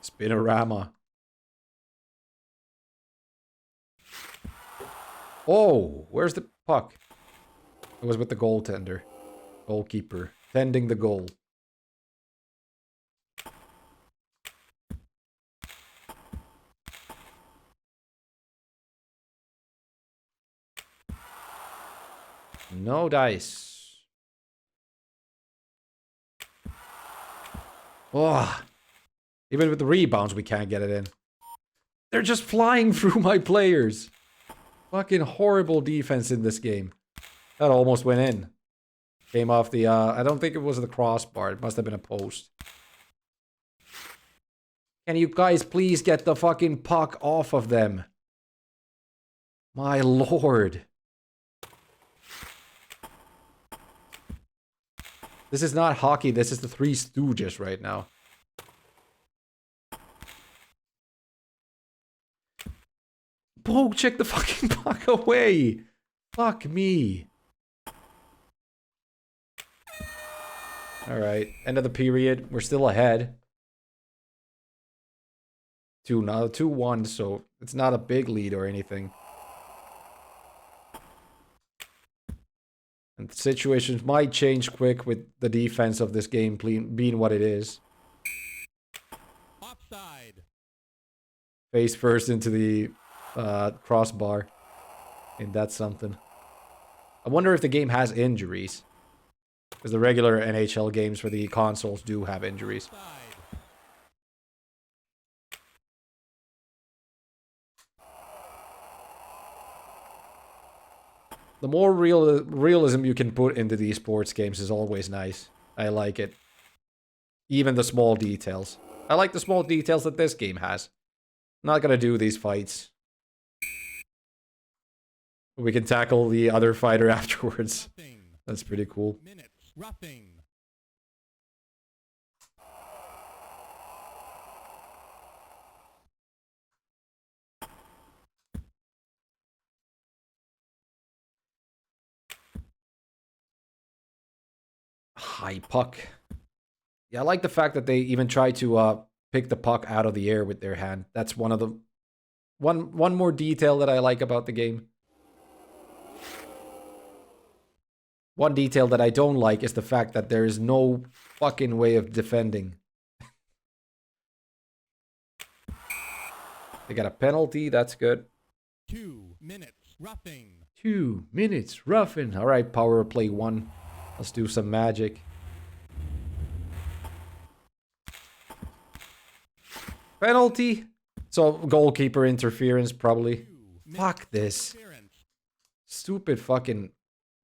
Spinorama. Oh, where's the puck? It was with the goaltender. Goalkeeper. Tending the goal. No dice. Oh, even with the rebounds, we can't get it in. They're just flying through my players. Fucking horrible defense in this game. That almost went in. Came off the, I don't think it was the crossbar. It must have been a post. Can you guys please get the fucking puck off of them? My lord. This is not hockey. This is the Three Stooges right now. Poke, check the fucking puck away. Fuck me. Alright, end of the period. We're still ahead. 2-1, so it's not a big lead or anything. And the situations might change quick with the defense of this game being what it is. Offside. Face first into the crossbar. And that's something. I wonder if the game has injuries. Because the regular NHL games for the consoles do have injuries. Offside. The more realism you can put into these sports games is always nice. I like it. Even the small details. I like the small details that this game has. I'm not gonna do these fights. We can tackle the other fighter afterwards. Roughing. That's pretty cool. Minutes. Roughing. High puck. Yeah, I like the fact that they even try to pick the puck out of the air with their hand. That's one of the one more detail that I like about the game. One detail that I don't like is the fact that there is no fucking way of defending. They got a penalty, that's good. 2 minutes. Roughing. 2 minutes, roughing. Alright, power play 1. Let's do some magic. Penalty. So, goalkeeper interference, probably. Fuck this. Stupid fucking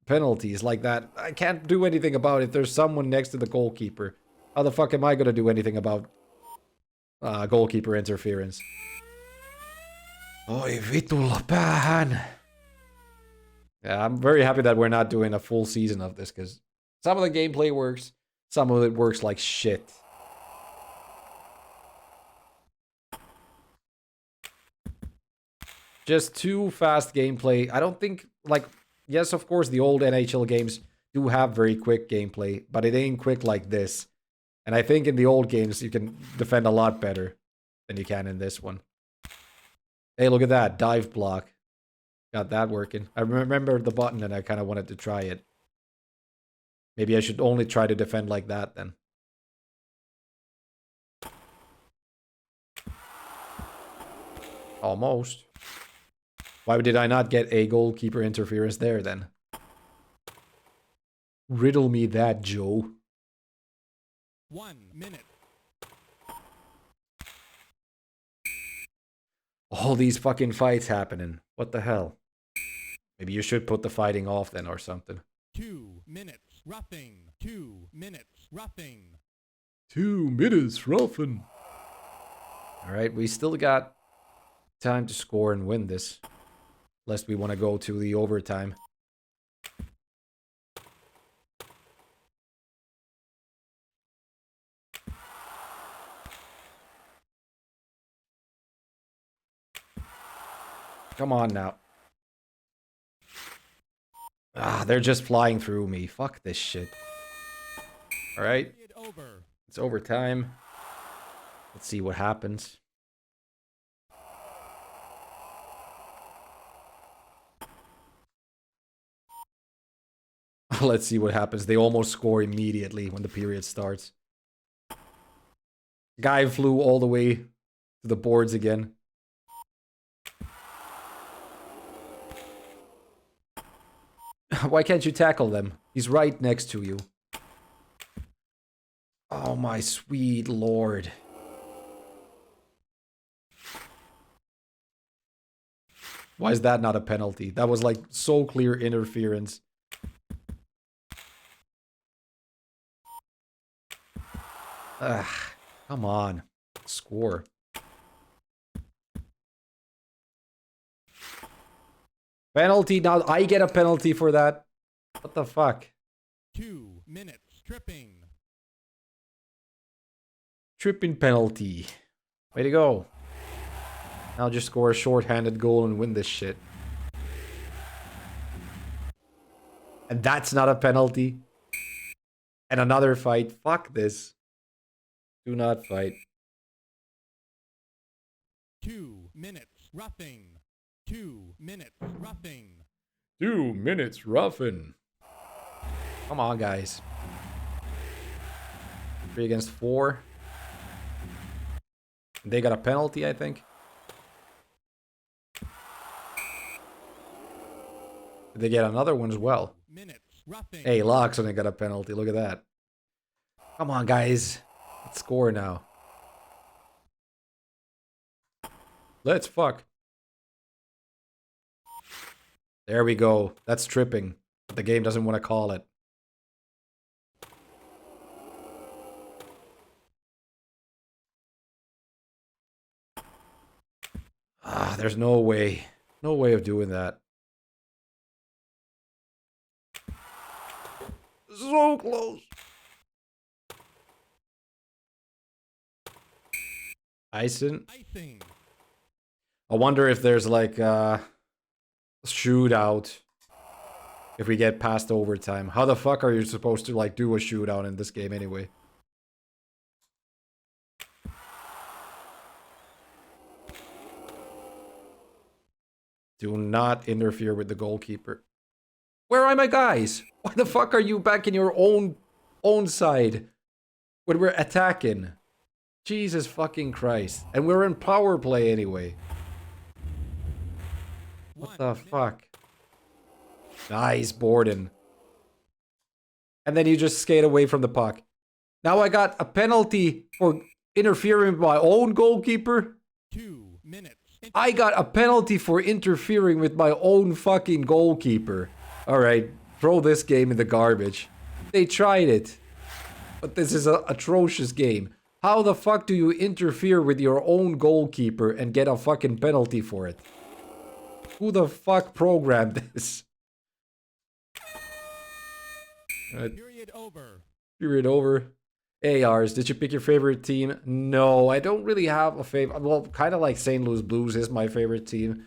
penalties like that. I can't do anything about it. There's someone next to the goalkeeper. How the fuck am I gonna do anything about goalkeeper interference? Oi vitulla päähän. Yeah, I'm very happy that we're not doing a full season of this, because some of the gameplay works, some of it works like shit. Just too fast gameplay. I don't think, like, yes, of course, the old NHL games do have very quick gameplay, but it ain't quick like this. And I think in the old games, you can defend a lot better than you can in this one. Hey, look at that. Dive block. Got that working. I remember the button and I kind of wanted to try it. Maybe I should only try to defend like that then. Almost. Why did I not get a goalkeeper interference there then? Riddle me that, Joe. 1 minute. All these fucking fights happening. What the hell? Maybe you should put the fighting off then or something. 2 minutes. Roughing. 2 minutes. Roughing. 2 minutes, roughing. Alright, we still got time to score and win this. Lest we want to go to the overtime. Come on now. Ah, they're just flying through me. Fuck this shit. Alright. It's overtime. Let's see what happens. Let's see what happens. They almost score immediately when the period starts. Guy flew all the way to the boards again. Why can't you tackle them? He's right next to you. Oh my sweet lord. Why is that not a penalty? That was like so clear interference. Ugh, come on. Score. Penalty. Now I get a penalty for that. What the fuck? 2 minutes. Tripping. Tripping penalty. Way to go. I'll just score a short-handed goal and win this shit. And that's not a penalty. And another fight. Fuck this. Do not fight. 2 minutes. Roughing. 2 minutes. Roughing. 2 minutes roughing. Come on, guys. 3 against 4. They got a penalty, I think. They get another one as well. Hey, Loxon got a penalty. Look at that. Come on, guys. Let's score now. Let's fuck. There we go. That's tripping. But the game doesn't want to call it. Ah, there's no way. No way of doing that. So close. Icing. I wonder if there's like a shootout if we get past overtime. How the fuck are you supposed to like do a shootout in this game anyway? Do not interfere with the goalkeeper. Where are my guys? Why the fuck are you back in your own side when we're attacking? Jesus fucking Christ. And we're in power play anyway. What the fuck? Nice, Borden. And then you just skate away from the puck. Now I got a penalty for interfering with my own goalkeeper. 2 minutes. I got a penalty for interfering with my own fucking goalkeeper. Alright, throw this game in the garbage. They tried it. But this is an atrocious game. How the fuck do you interfere with your own goalkeeper and get a fucking penalty for it? Who the fuck programmed this? Period over. Period over. ARs, did you pick your favorite team? No, I don't really have a favorite. Well, kind of like St. Louis Blues is my favorite team.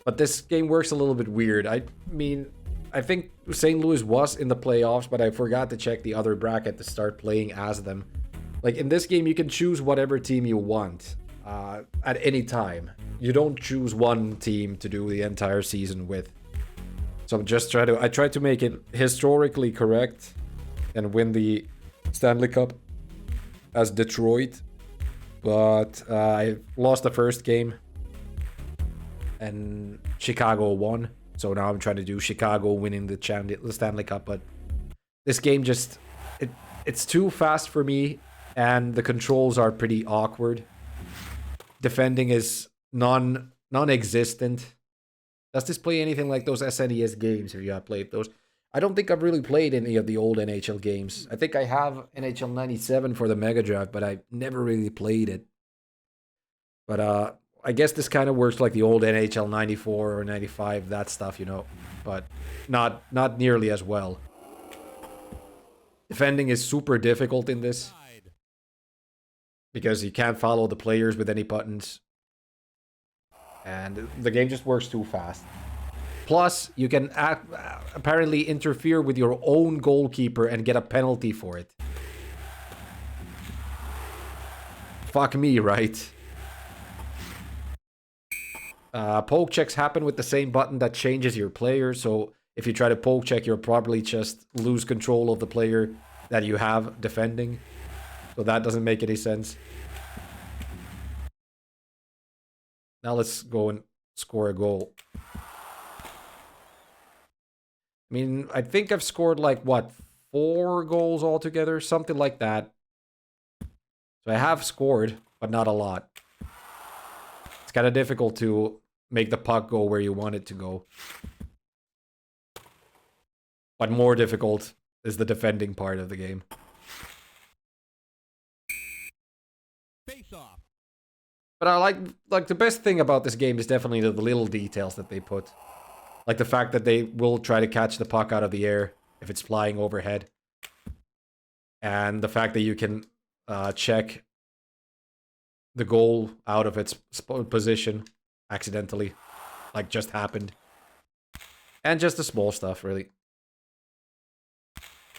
But this game works a little bit weird. I mean, I think St. Louis was in the playoffs, but I forgot to check the other bracket to start playing as them. Like, in this game, you can choose whatever team you want at any time. You don't choose one team to do the entire season with. So I'm just I tried to make it historically correct and win the Stanley Cup as Detroit. But I lost the first game and Chicago won. So now I'm trying to do Chicago winning the Stanley Cup. But this game just, it's too fast for me. And the controls are pretty awkward. Defending is non-existent. Does this play anything like those SNES games if you have played those? I don't think I've really played any of the old NHL games. I think I have NHL 97 for the Mega Drive, but I never really played it. But I guess this kind of works like the old NHL 94 or 95, that stuff, you know. But not nearly as well. Defending is super difficult in this. Because you can't follow the players with any buttons. And the game just works too fast. Plus, you can apparently interfere with your own goalkeeper and get a penalty for it. Fuck me, right? Poke checks happen with the same button that changes your player. So if you try to poke check, you'll probably just lose control of the player that you have defending. So that doesn't make any sense. Now let's go and score a goal. I mean, I think I've scored like, what, 4 goals altogether? Something like that. So I have scored, but not a lot. It's kind of difficult to make the puck go where you want it to go. But more difficult is the defending part of the game. Face off. But I like the best thing about this game is definitely the little details that they put. Like the fact that they will try to catch the puck out of the air if it's flying overhead. And the fact that you can check the goal out of its position accidentally. Like just happened. And just the small stuff, really.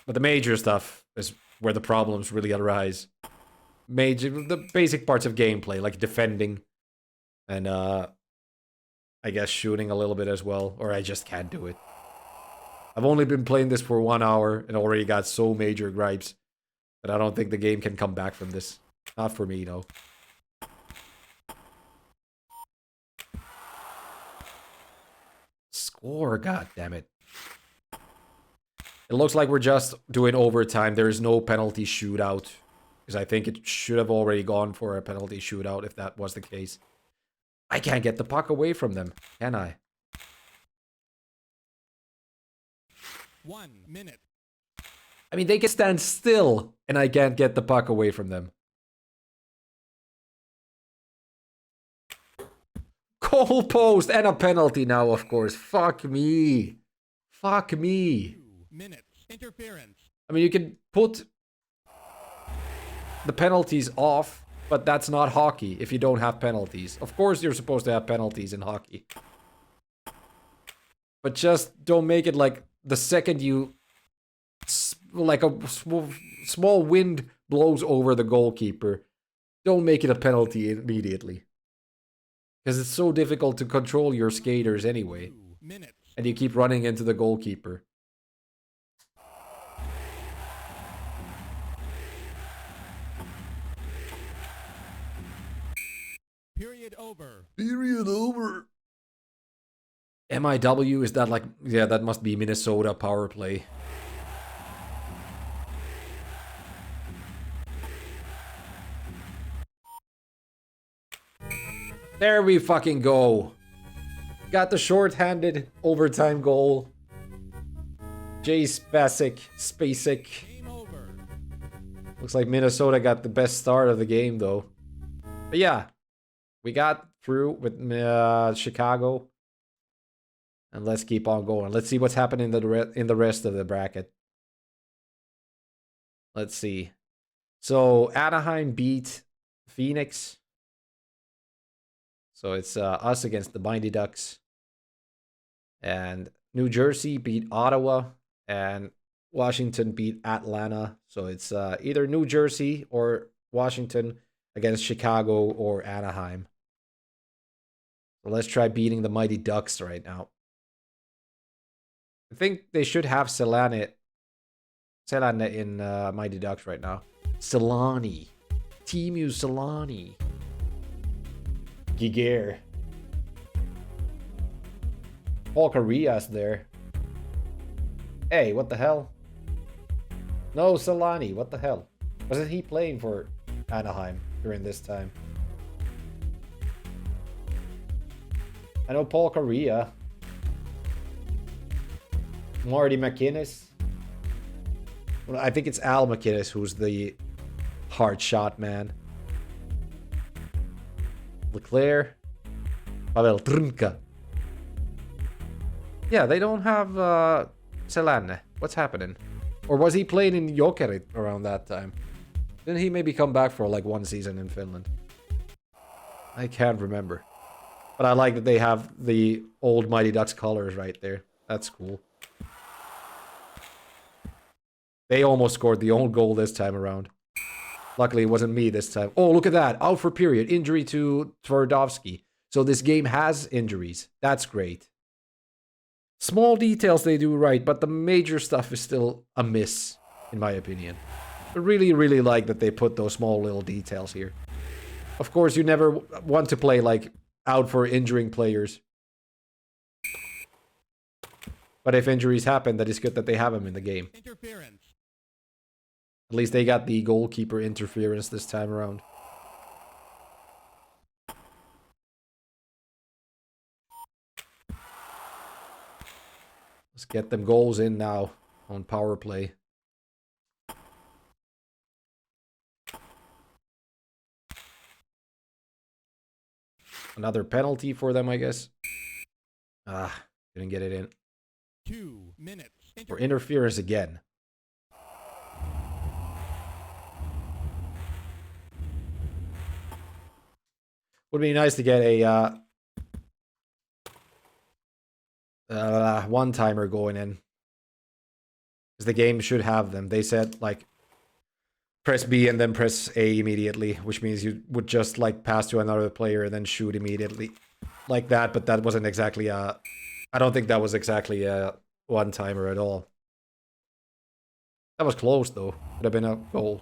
But the major stuff is where the problems really arise. The basic parts of gameplay, like defending. And, I guess shooting a little bit as well. Or I just can't do it. I've only been playing this for 1 hour and already got so major gripes that I don't think the game can come back from this. Not for me, though. Score, god damn it. It looks like we're just doing overtime. There is no penalty shootout. Because I think it should have already gone for a penalty shootout if that was the case. I can't get the puck away from them, can I? 1 minute. I mean, they can stand still, and I can't get the puck away from them. Goal post and a penalty now, of course. Fuck me. Fuck me. 2 minutes. Interference. I mean, you can put the penalties off, but that's not hockey if you don't have penalties. Of course, you're supposed to have penalties in hockey. But just don't make it like the second you... like a small wind blows over the goalkeeper. Don't make it a penalty immediately. Because it's so difficult to control your skaters anyway. 2 minutes. And you keep running into the goalkeeper. Period over. Period over. MIW, is that like... yeah, that must be Minnesota power play. There we fucking go. Got the short-handed overtime goal. Jay Spacek. Game over. Looks like Minnesota got the best start of the game, though. But yeah, we got through with Chicago. And let's keep on going. Let's see what's happening in the rest of the bracket. Let's see. So, Anaheim beat Phoenix. So it's us against the Mighty Ducks. And New Jersey beat Ottawa. And Washington beat Atlanta. So it's either New Jersey or Washington against Chicago or Anaheim. So let's try beating the Mighty Ducks right now. I think they should have Selane in Mighty Ducks right now. Selani. Timu Selani. Giger. Paul Correa's there. Hey, what the hell? No, Solani, what the hell? Wasn't he playing for Anaheim during this time? I know Paul Correa. Marty McInnes. Well, I think it's Al McInnes who's the hard shot man. Leclerc. Pavel Trnka. Yeah, they don't have Selane. What's happening? Or was he playing in Jokerit around that time? Didn't he maybe come back for like one season in Finland? I can't remember. But I like that they have the old Mighty Ducks colors right there. That's cool. They almost scored the own goal this time around. Luckily, it wasn't me this time. Oh, look at that. Out for period. Injury to Tverdovsky. So this game has injuries. That's great. Small details they do right, but the major stuff is still a miss, in my opinion. I really, really like that they put those small little details here. Of course, you never want to play, like, out for injuring players. But if injuries happen, that is good that they have them in the game. Interference. At least they got the goalkeeper interference this time around. Let's get them goals in now on power play. Another penalty for them, I guess. Ah, didn't get it in. 2 minutes. For interference again. Would be nice to get a one-timer going in. Because the game should have them. They said, like, press B and then press A immediately, which means you would just, like, pass to another player and then shoot immediately. Like that, but that wasn't exactly a... I don't think that was exactly a one-timer at all. That was close, though. Could have been a goal.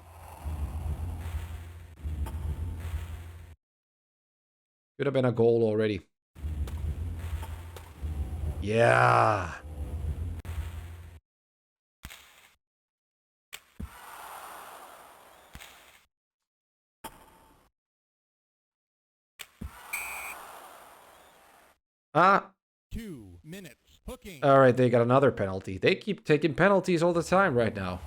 Could have been a goal already. Yeah. Ah. 2 minutes. Hooking. All right, they got another penalty. They keep taking penalties all the time right now.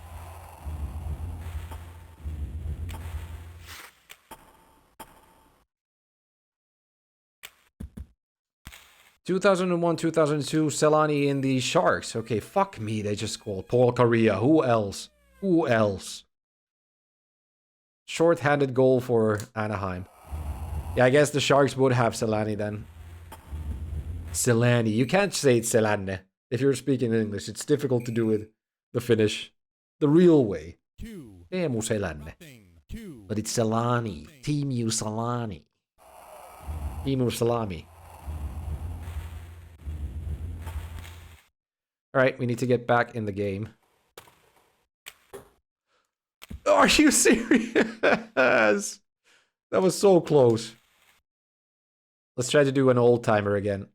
...2001, 2002, Selani in the Sharks. Okay, fuck me, they just called Paul Correa. Who else? Who else? Short-handed goal for Anaheim. Yeah, I guess the Sharks would have Selani then. Selani. You can't say it's Selane if you're speaking English. It's difficult to do with the Finnish. The real way. Teemu Selane. But it's Selani. Teemu Selani. Teemu Salami. Alright, we need to get back in the game. Are you serious? That was so close. Let's try to do an old-timer again.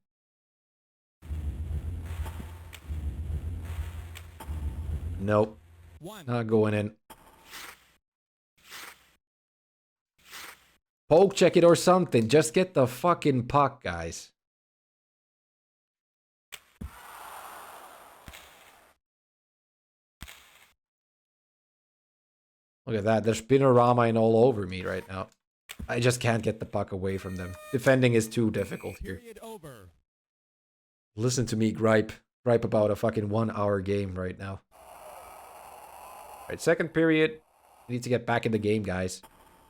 Nope. Not going in. Poke check it or something. Just get the fucking puck, guys. Look at that. There's Spinorama in all over me right now. I just can't get the puck away from them. Defending is too difficult here. Listen to me gripe. Gripe about a fucking 1-hour game right now. Alright, second period. We need to get back in the game, guys.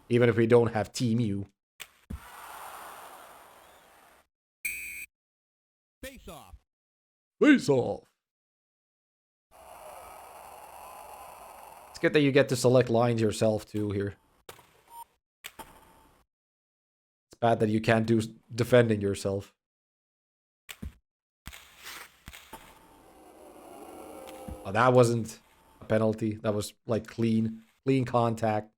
Even if we don't have Team U. Face off. Face off. It's good that you get to select lines yourself too here. It's bad that you can't do defending yourself. Oh, that wasn't a penalty. That was like clean contact.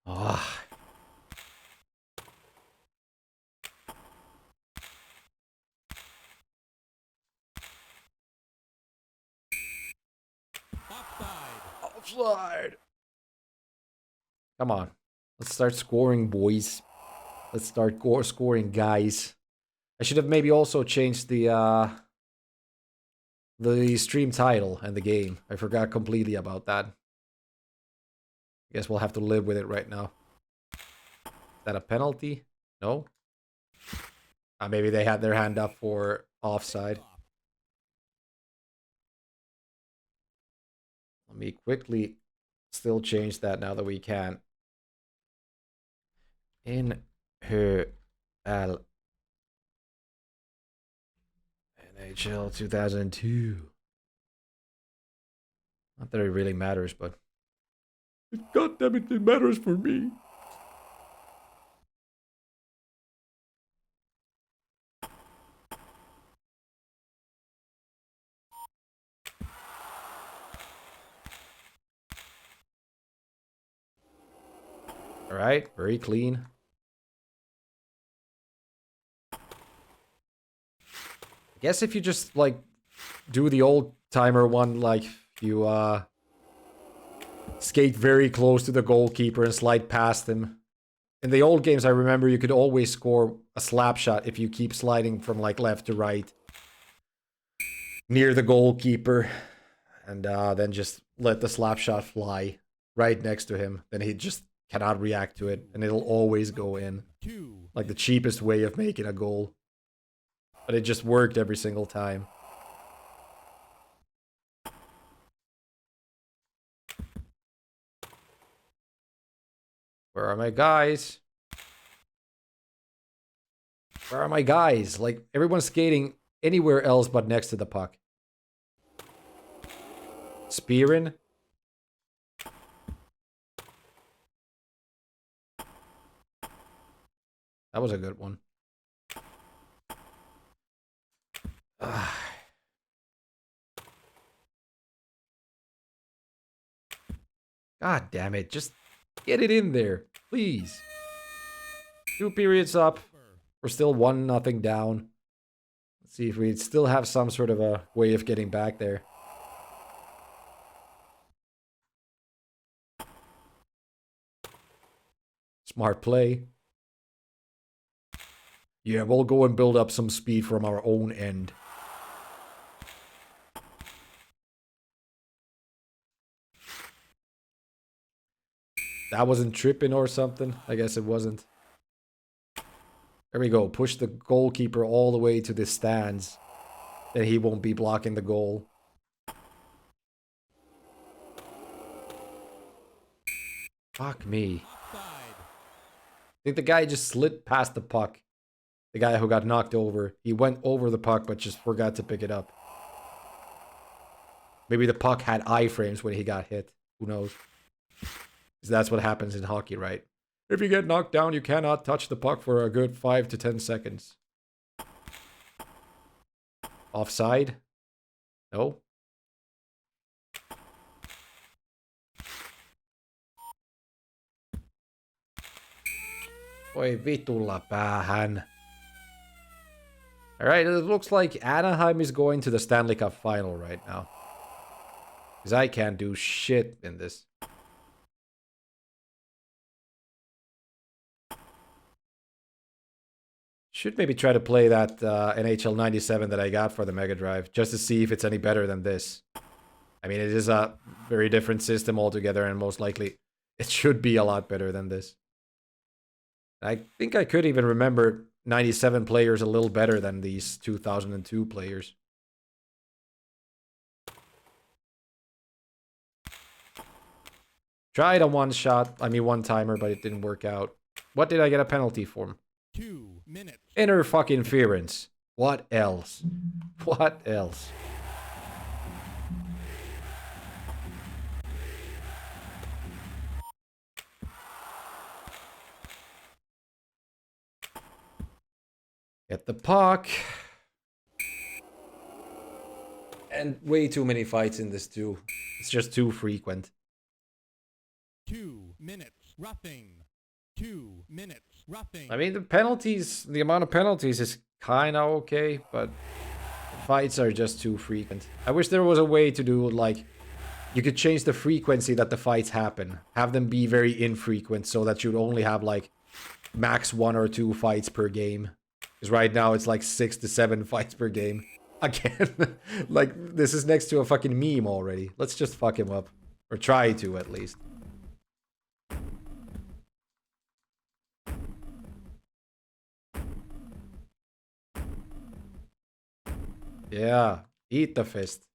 Ah. Offside. Come on. Let's start scoring, boys. Let's start scoring, guys. I should have maybe also changed the stream title and the game. I forgot completely about that. I guess we'll have to live with it right now. Is that a penalty? No? Maybe they had their hand up for offside. Let me quickly still change that now that we can. NHL 2002. Not that it really matters, but God damn it, it matters for me. All right, very clean. Guess if you just, like, do the old-timer one, like, you, skate very close to the goalkeeper and slide past him. In the old games, I remember you could always score a slap shot if you keep sliding from, like, left to right. Near the goalkeeper. And then just let the slap shot fly right next to him. Then he just cannot react to it. And it'll always go in. Like the cheapest way of making a goal. But it just worked every single time. Where are my guys? Where are my guys? Like, everyone's skating anywhere else but next to the puck. Spearing. That was a good one. God damn it. Just get it in there. Please. 2 periods up. We're still 1-0 down. Let's see if we still have some sort of a way of getting back there. Smart play. Yeah, we'll go and build up some speed from our own end. That wasn't tripping or something. I guess it wasn't. There we go. Push the goalkeeper all the way to the stands. Then he won't be blocking the goal. Fuck me. I think the guy just slid past the puck. The guy who got knocked over. He went over the puck but just forgot to pick it up. Maybe the puck had iframes when he got hit. Who knows? Because that's what happens in hockey, right? If you get knocked down, you cannot touch the puck for a good 5 to 10 seconds. Offside? No. Voi vitulla päähän. Alright, it looks like Anaheim is going to the Stanley Cup final right now. Because I can't do shit in this. Should maybe try to play that NHL 97 that I got for the Mega Drive, just to see if it's any better than this. I mean, it is a very different system altogether, and most likely it should be a lot better than this. I think I could even remember 97 players a little better than these 2002 players. Tried a one-timer, but it didn't work out. What did I get a penalty for? 2 minutes. Inner fucking interference. What else? What else? Get the puck. And way too many fights in this too. It's just too frequent. 2 minutes. Roughing. 2 minutes. Roughing. I mean, the amount of penalties is kind of okay, but fights are just too frequent. I wish there was a way to do, like, you could change the frequency that the fights happen. Have them be very infrequent so that you'd only have, like, max 1 or 2 fights per game. Because right now it's like 6 to 7 fights per game. Again, like, this is next to a fucking meme already. Let's just fuck him up. Or try to, at least. Yeah, eat the fist.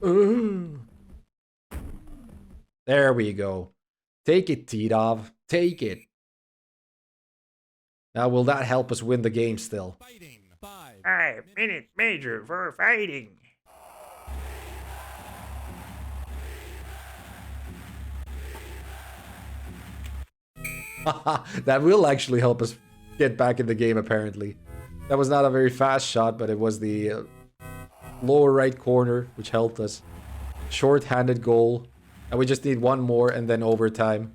Ooh. There we go. Take it, Titov. Take it. Now, will that help us win the game still? 5 minutes major for fighting. That will actually help us get back in the game, apparently. That was not a very fast shot, but it was the lower right corner, which helped us. Short-handed goal. And we just need one more and then overtime.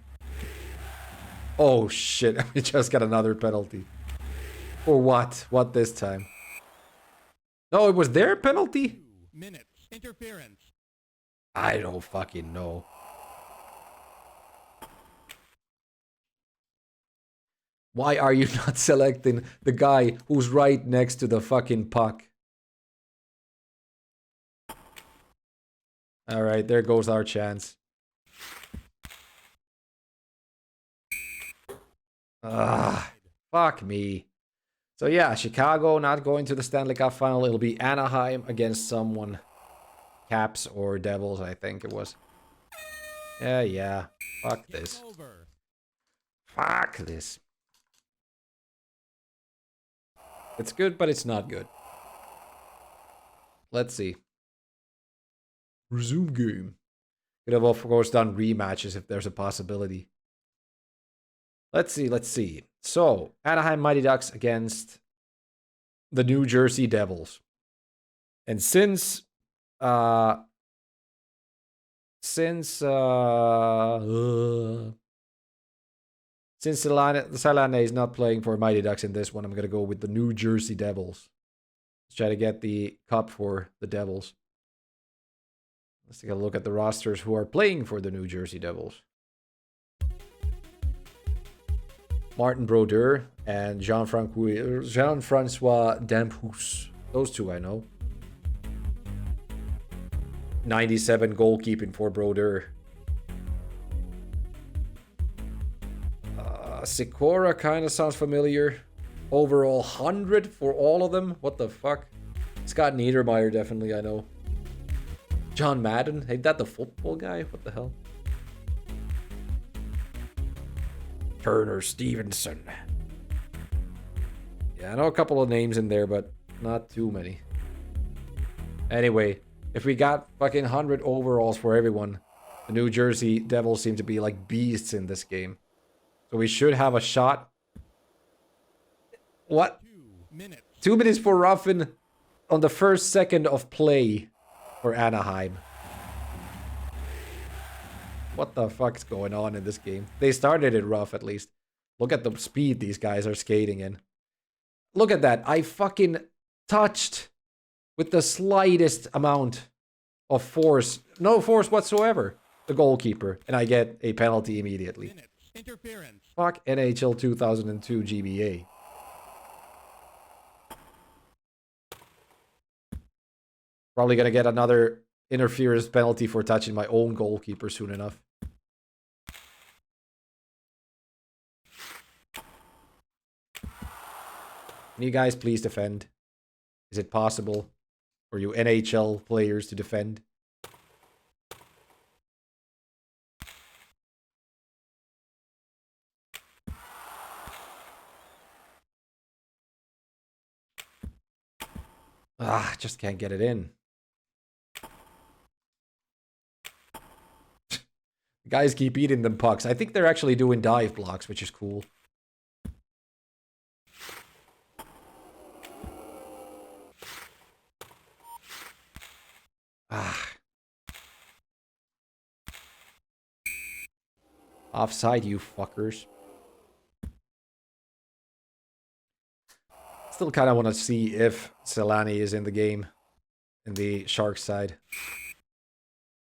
Oh shit, we just got another penalty. For what? What this time? No, it was their penalty? 2 minutes. Interference. I don't fucking know. Why are you not selecting the guy who's right next to the fucking puck? Alright, there goes our chance. Ah, fuck me. So yeah, Chicago not going to the Stanley Cup final. It'll be Anaheim against someone. Caps or Devils, I think it was. Yeah. Fuck this. Over. Fuck this. It's good, but it's not good. Let's see. Resume game. Could have, of course, done rematches if there's a possibility. Let's see. So, Anaheim Mighty Ducks against the New Jersey Devils. And since Salane is not playing for Mighty Ducks in this one, I'm going to go with the New Jersey Devils. Let's try to get the cup for the Devils. Let's take a look at the rosters who are playing for the New Jersey Devils. Martin Brodeur and Jean-Francois Dampus. Those two I know. 97 goalkeeping for Brodeur. Sikora kind of sounds familiar. Overall 100 for all of them. What the fuck? Scott Niedermeyer definitely I know. John Madden? Ain't that the football guy? What the hell? Turner Stevenson. Yeah, I know a couple of names in there, but not too many. Anyway, if we got fucking 100 overalls for everyone, the New Jersey Devils seem to be like beasts in this game. So we should have a shot. What? 2 minutes. 2 minutes for Ruffin on the first second of play for Anaheim. What the fuck's going on in this game? They started it rough at least. Look at the speed these guys are skating in. Look at that. I fucking touched with the slightest amount of force. No force whatsoever. The goalkeeper. And I get a penalty immediately. Minutes. Interference. Fuck NHL 2002 GBA. Probably gonna get another interference penalty for touching my own goalkeeper soon enough. Can you guys please defend? Is it possible for you NHL players to defend? Ah, just can't get it in. Guys keep eating them pucks. I think they're actually doing dive blocks, which is cool. Ah. Offside, you fuckers. Still kind of want to see if Salane is in the game. In the Sharks side.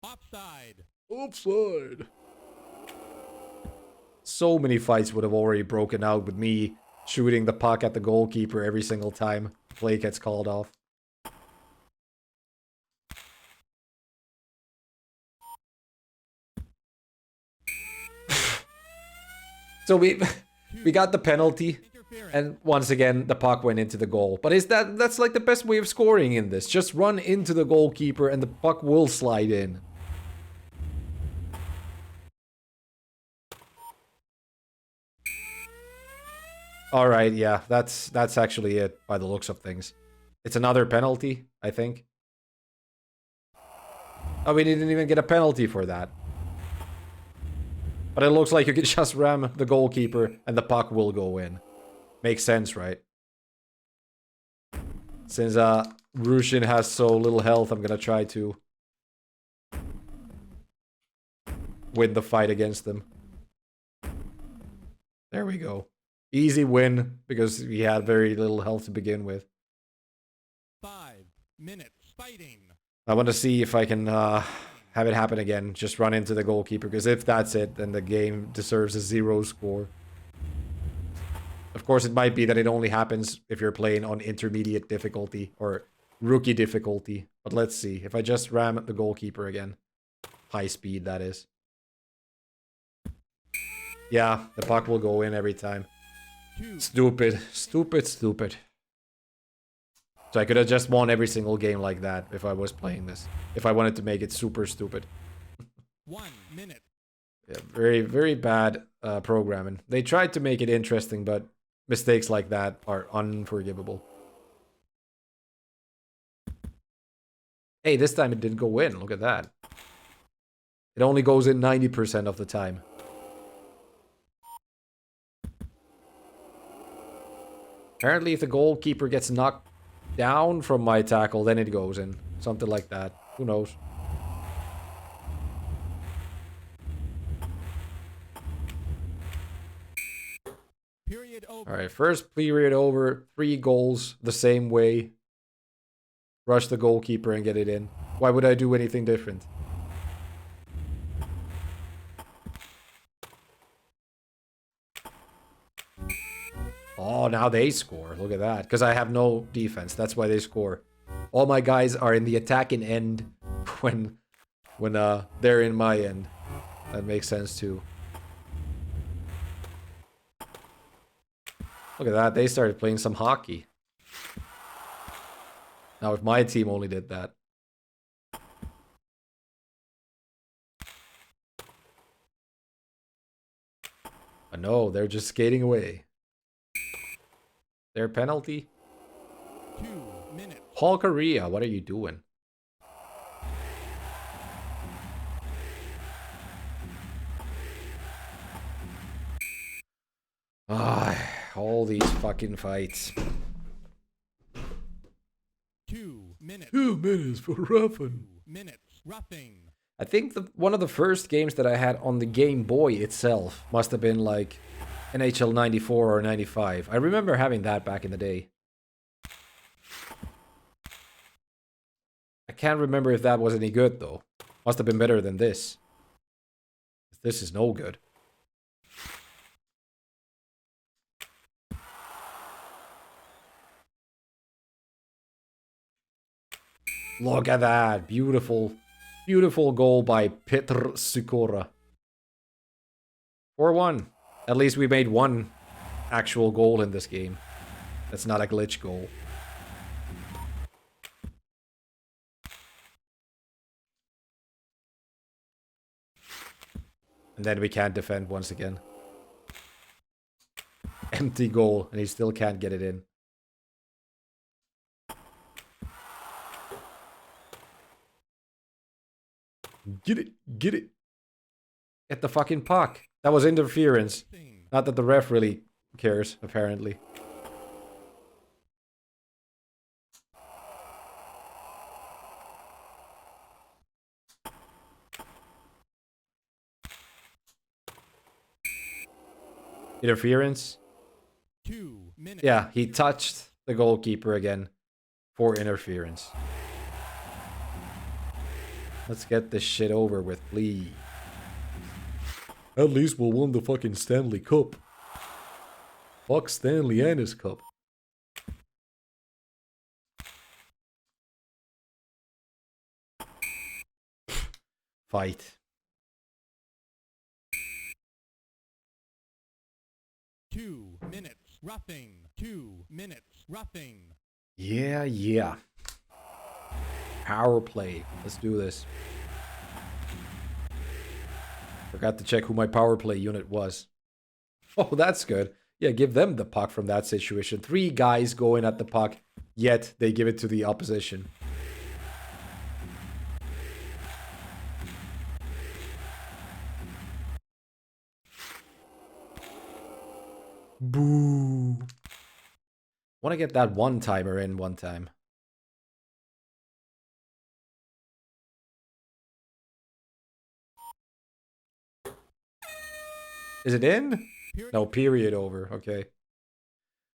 Offside. Offside. So many fights would have already broken out with me shooting the puck at the goalkeeper every single time play gets called off. So we got the penalty, and once again the puck went into the goal. But that's like the best way of scoring in this. Just run into the goalkeeper and the puck will slide in. All right, yeah, that's actually it by the looks of things. It's another penalty, I think. Oh, we didn't even get a penalty for that. But it looks like you can just ram the goalkeeper and the puck will go in. Makes sense, right? Since Rushin has so little health, I'm gonna try to win the fight against them. There we go. Easy win because he had very little health to begin with. 5 minutes fighting. I want to see if I can have it happen again. Just run into the goalkeeper, because if that's it, then the game deserves a 0 score. Of course, it might be that it only happens if you're playing on intermediate difficulty or rookie difficulty. But let's see. If I just ram the goalkeeper again. High speed, that is. Yeah, the puck will go in every time. Stupid. Stupid, stupid. So I could have just won every single game like that if I was playing this. If I wanted to make it super stupid. 1 minute. Yeah, very, very bad programming. They tried to make it interesting, but mistakes like that are unforgivable. Hey, this time it didn't go in. Look at that. It only goes in 90% of the time. Apparently, if the goalkeeper gets knocked down from my tackle, then it goes in. Something like that. Who knows? Period over. Alright, first period over. 3 goals the same way. Rush the goalkeeper and get it in. Why would I do anything different? Oh, now they score. Look at that. Because I have no defense. That's why they score. All my guys are in the attacking end when they're in my end. That makes sense too. Look at that. They started playing some hockey. Now if my team only did that. But no, they're just skating away. Their penalty? 2 minutes. Paul Correa, what are you doing? Ah, all these fucking fights. 2 minutes. 2 minutes for roughing. 2 minutes. Roughing. I think one of the first games that I had on the Game Boy itself must have been like NHL 94 or 95. I remember having that back in the day. I can't remember if that was any good though. Must have been better than this. This is no good. Look at that. Beautiful, beautiful goal by Petr Sikora. 4-1. At least we made one actual goal in this game. That's not a glitch goal. And then we can't defend once again. Empty goal, and he still can't get it in. Get it, get it. Get the fucking puck. That was interference. Not that the ref really cares, apparently. Interference? 2 minutes. Yeah, he touched the goalkeeper again for interference. Let's get this shit over with, please. At least we'll win the fucking Stanley Cup. Fuck Stanley and his cup. Fight. 2 minutes. Roughing. 2 minutes. Roughing. Yeah, yeah. Power play. Let's do this. Forgot to check who my power play unit was. Oh, that's good. Yeah, give them the puck from that situation. 3 guys going at the puck, yet they give it to the opposition. Boo. Want to get that one-timer in one time. Is it in? No, period over. Okay.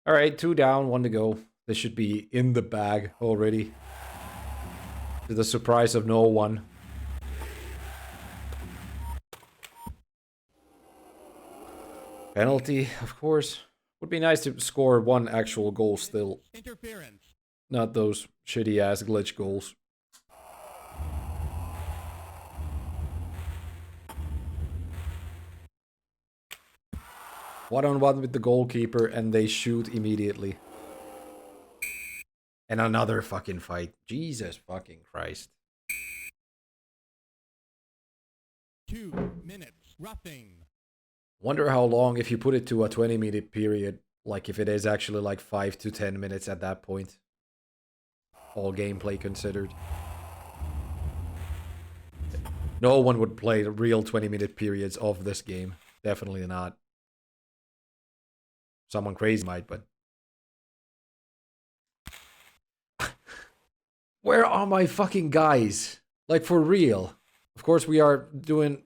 All right, 2 down, 1 to go. This should be in the bag already. To the surprise of no one. Penalty, of course. Would be nice to score 1 actual goal still. Interference. Not those shitty ass glitch goals. One-on-one with the goalkeeper and they shoot immediately. And another fucking fight. Jesus fucking Christ. 2 minutes. Roughing. Wonder how long if you put it to a 20-minute period. Like if it is actually like 5 to 10 minutes at that point. All gameplay considered. No one would play the real 20-minute periods of this game. Definitely not. Someone crazy might, but... Where are my fucking guys? Like, for real. Of course, we are doing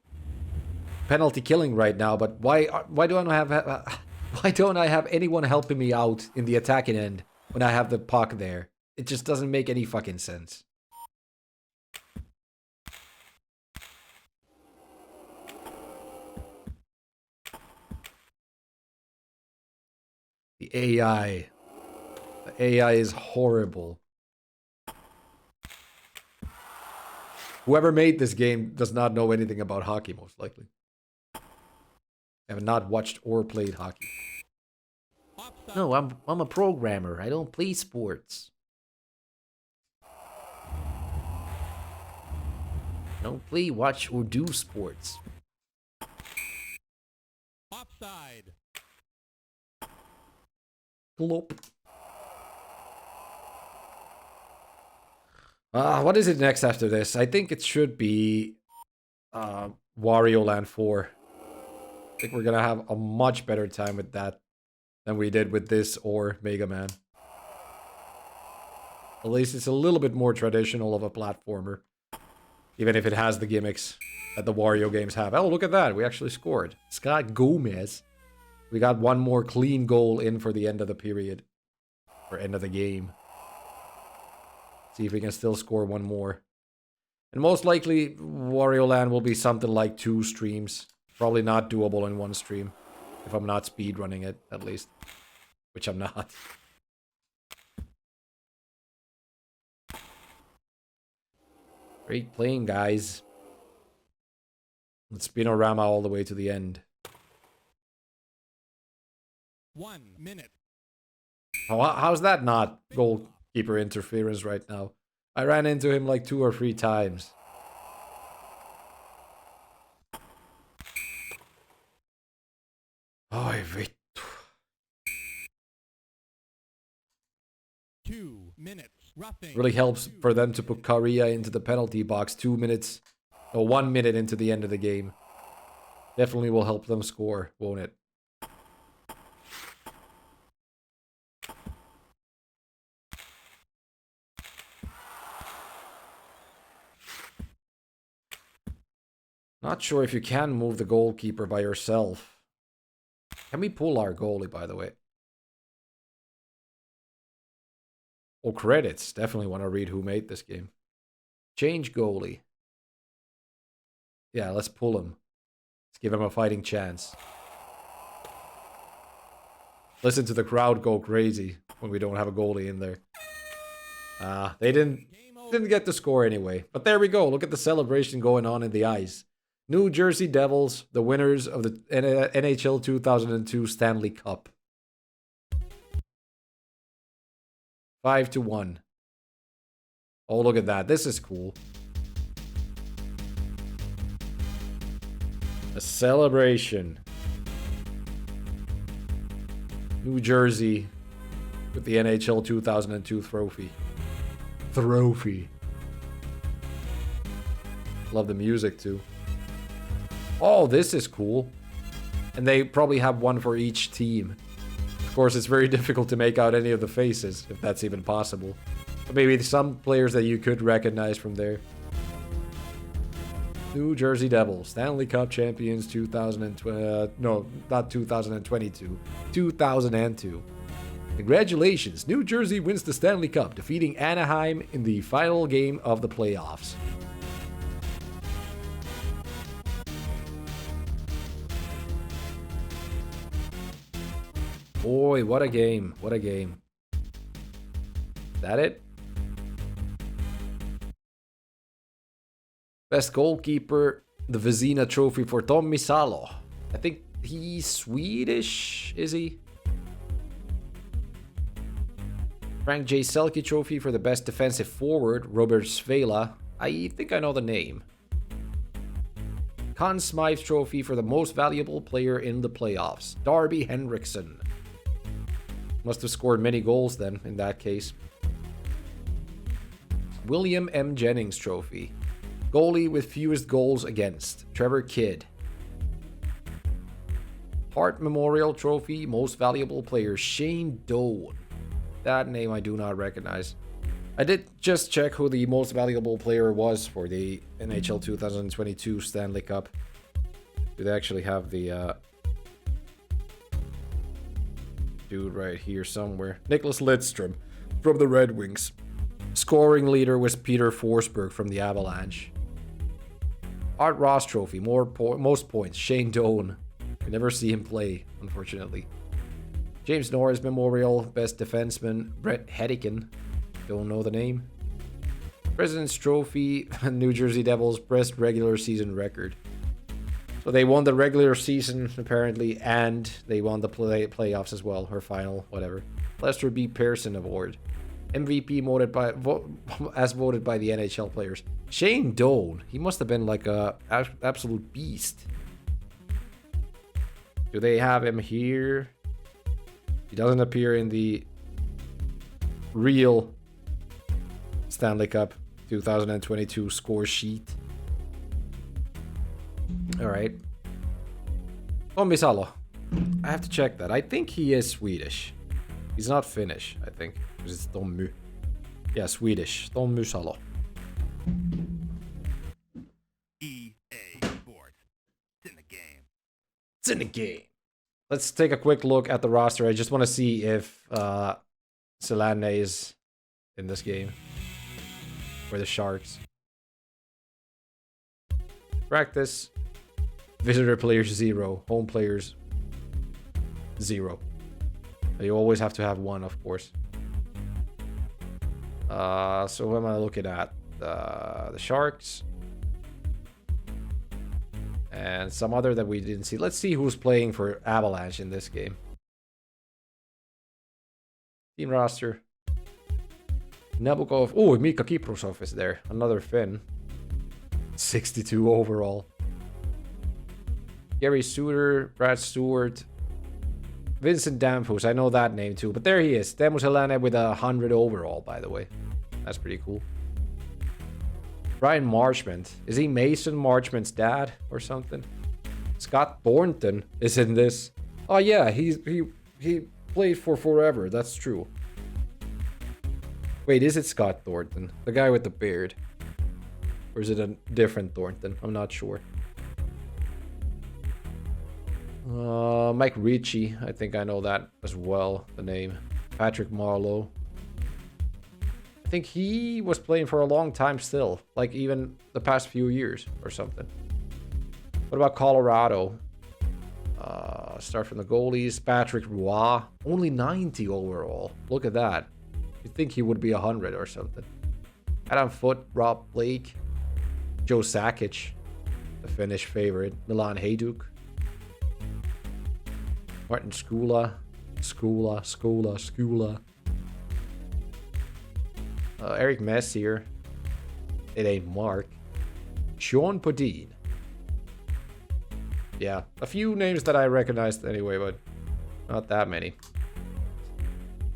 penalty killing right now, but why don't I have anyone helping me out in the attacking end when I have the puck there? It just doesn't make any fucking sense. The AI. The AI is horrible. Whoever made this game does not know anything about hockey, most likely. Have not watched or played hockey. Offside. No, I'm a programmer. I don't play sports. I don't play, watch, or do sports. Offside. Glop. What is it next after this? I think it should be Wario Land 4. I think we're gonna have a much better time with that than we did with this or Mega Man. At least it's a little bit more traditional of a platformer. Even if it has the gimmicks that the Wario games have. Oh, look at that. We actually scored. Scott Gomez. We got 1 more clean goal in for the end of the period. Or end of the game. See if we can still score 1 more. And most likely, Wario Land will be something like 2 streams. Probably not doable in 1 stream. If I'm not speedrunning it, at least. Which I'm not. Great playing, guys. Let's Spinorama all the way to the end. 1 minute. How's that not goalkeeper interference right now? I ran into him like 2 or 3 times. Oi, wait. 2 minutes. Roughing. Really helps for them to put Korea into the penalty box 2 minutes or 1 minute into the end of the game. Definitely will help them score, won't it? Not sure if you can move the goalkeeper by yourself. Can we pull our goalie, by the way? Oh, credits. Definitely want to read who made this game. Change goalie. Yeah, let's pull him. Let's give him a fighting chance. Listen to the crowd go crazy when we don't have a goalie in there. They didn't get the score anyway. But there we go. Look at the celebration going on in the ice. New Jersey Devils, the winners of the NHL 2002 Stanley Cup. 5-1. Oh, look at that. This is cool. A celebration. New Jersey with the NHL 2002 trophy. Love the music too. Oh, this is cool. And they probably have one for each team. Of course, it's very difficult to make out any of the faces, if that's even possible. But maybe some players that you could recognize from there. New Jersey Devils, Stanley Cup champions 2020. No, not 2022. 2002. Congratulations, New Jersey wins the Stanley Cup, defeating Anaheim in the final game of the playoffs. Boy, what a game. What a game. That it? Best goalkeeper, the Vezina trophy for Tommy Salo. I think he's Swedish, is he? Frank J. Selke trophy for the best defensive forward, Robert Svela. I think I know the name. Conn Smythe trophy for the most valuable player in the playoffs, Darby Henriksen. Must have scored many goals then, in that case. William M. Jennings trophy. Goalie with fewest goals against, Trevor Kidd. Hart Memorial trophy, most valuable player, Shane Doan. That name I do not recognize. I did just check who the most valuable player was for the NHL 2022 Stanley Cup. Do they actually have the dude right here somewhere? Nicholas Lidstrom from the Red Wings. Scoring leader was Peter Forsberg from the Avalanche. Art Ross trophy, most points, Shane Doan. We never see him play, unfortunately. James Norris Memorial, best defenseman, Brett Hedican. Don't know the name. President's Trophy, New Jersey Devils, best regular season record. So they won the regular season, apparently, and they won the playoffs as well, or final, whatever. Lester B. Pearson Award. MVP as voted by the NHL players. Shane Doan, he must have been like a absolute beast. Do they have him here? He doesn't appear in the real Stanley Cup 2022 score sheet. Alright. Tommy Salo. I have to check that. I think he is Swedish. He's not Finnish, I think. Because it's Tommy. Yeah, Swedish. Tommy Salo. EA Sports. It's in the game. It's in the game. Let's take a quick look at the roster. I just want to see if Selane is in this game. For the Sharks. Practice. Visitor players 0. Home players 0. You always have to have 1, of course. So what am I looking at? The Sharks. And some other that we didn't see. Let's see who's playing for Avalanche in this game. Team roster. Nabokov. Oh, Mika Kiprusov is there. Another Finn. 62 overall. Gary Suter, Brad Stewart, Vincent Damphus. I know that name too. But there he is. Teemu Selänne with 100 overall, by the way. That's pretty cool. Brian Marchment. Is he Mason Marchment's dad or something? Scott Thornton is in this. Oh yeah, he played for forever. That's true. Wait, is it Scott Thornton? The guy with the beard? Or is it a different Thornton? I'm not sure. Mike Ricci. I think I know that as well, the name. Patrick Marleau. I think he was playing for a long time still. Like even the past few years or something. What about Colorado? Start from the goalies. Patrick Roy. Only 90 overall. Look at that. You'd think he would be 100 or something. Adam Foote. Rob Blake. Joe Sakic. The Finnish favorite. Milan Hajduk. Martin Skula. Eric Messier. It ain't Mark. Sean Podine. Yeah, a few names that I recognized anyway, but not that many.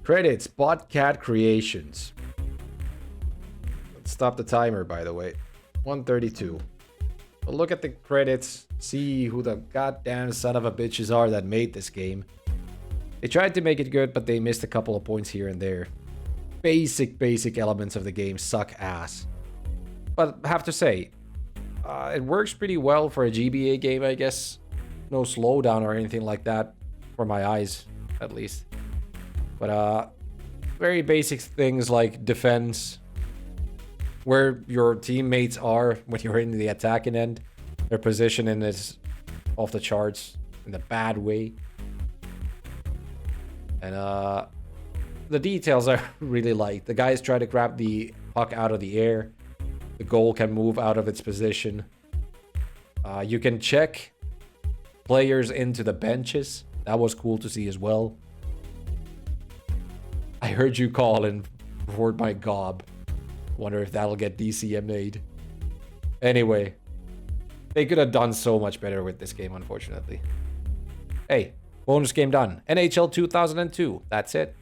Credits, Botcat Creations. Let's stop the timer, by the way. 132. But look at the credits, see who the goddamn son of a bitches are that made this game. They tried to make it good, but they missed a couple of points here and there. Basic elements of the game suck ass. But I have to say, It works pretty well for a GBA game, I guess. No slowdown or anything like that, for my eyes, at least. But very basic things like defense, where your teammates are when you're in the attacking end. Their positioning is off the charts in the bad way. And the details I really like. The guys try to grab the puck out of the air. The goal can move out of its position. You can check players into the benches. That was cool to see as well. I heard you call and report my gob. Wonder if that'll get DCM made. Anyway, they could have done so much better with this game, unfortunately. Hey, bonus game done. NHL 2002. That's it.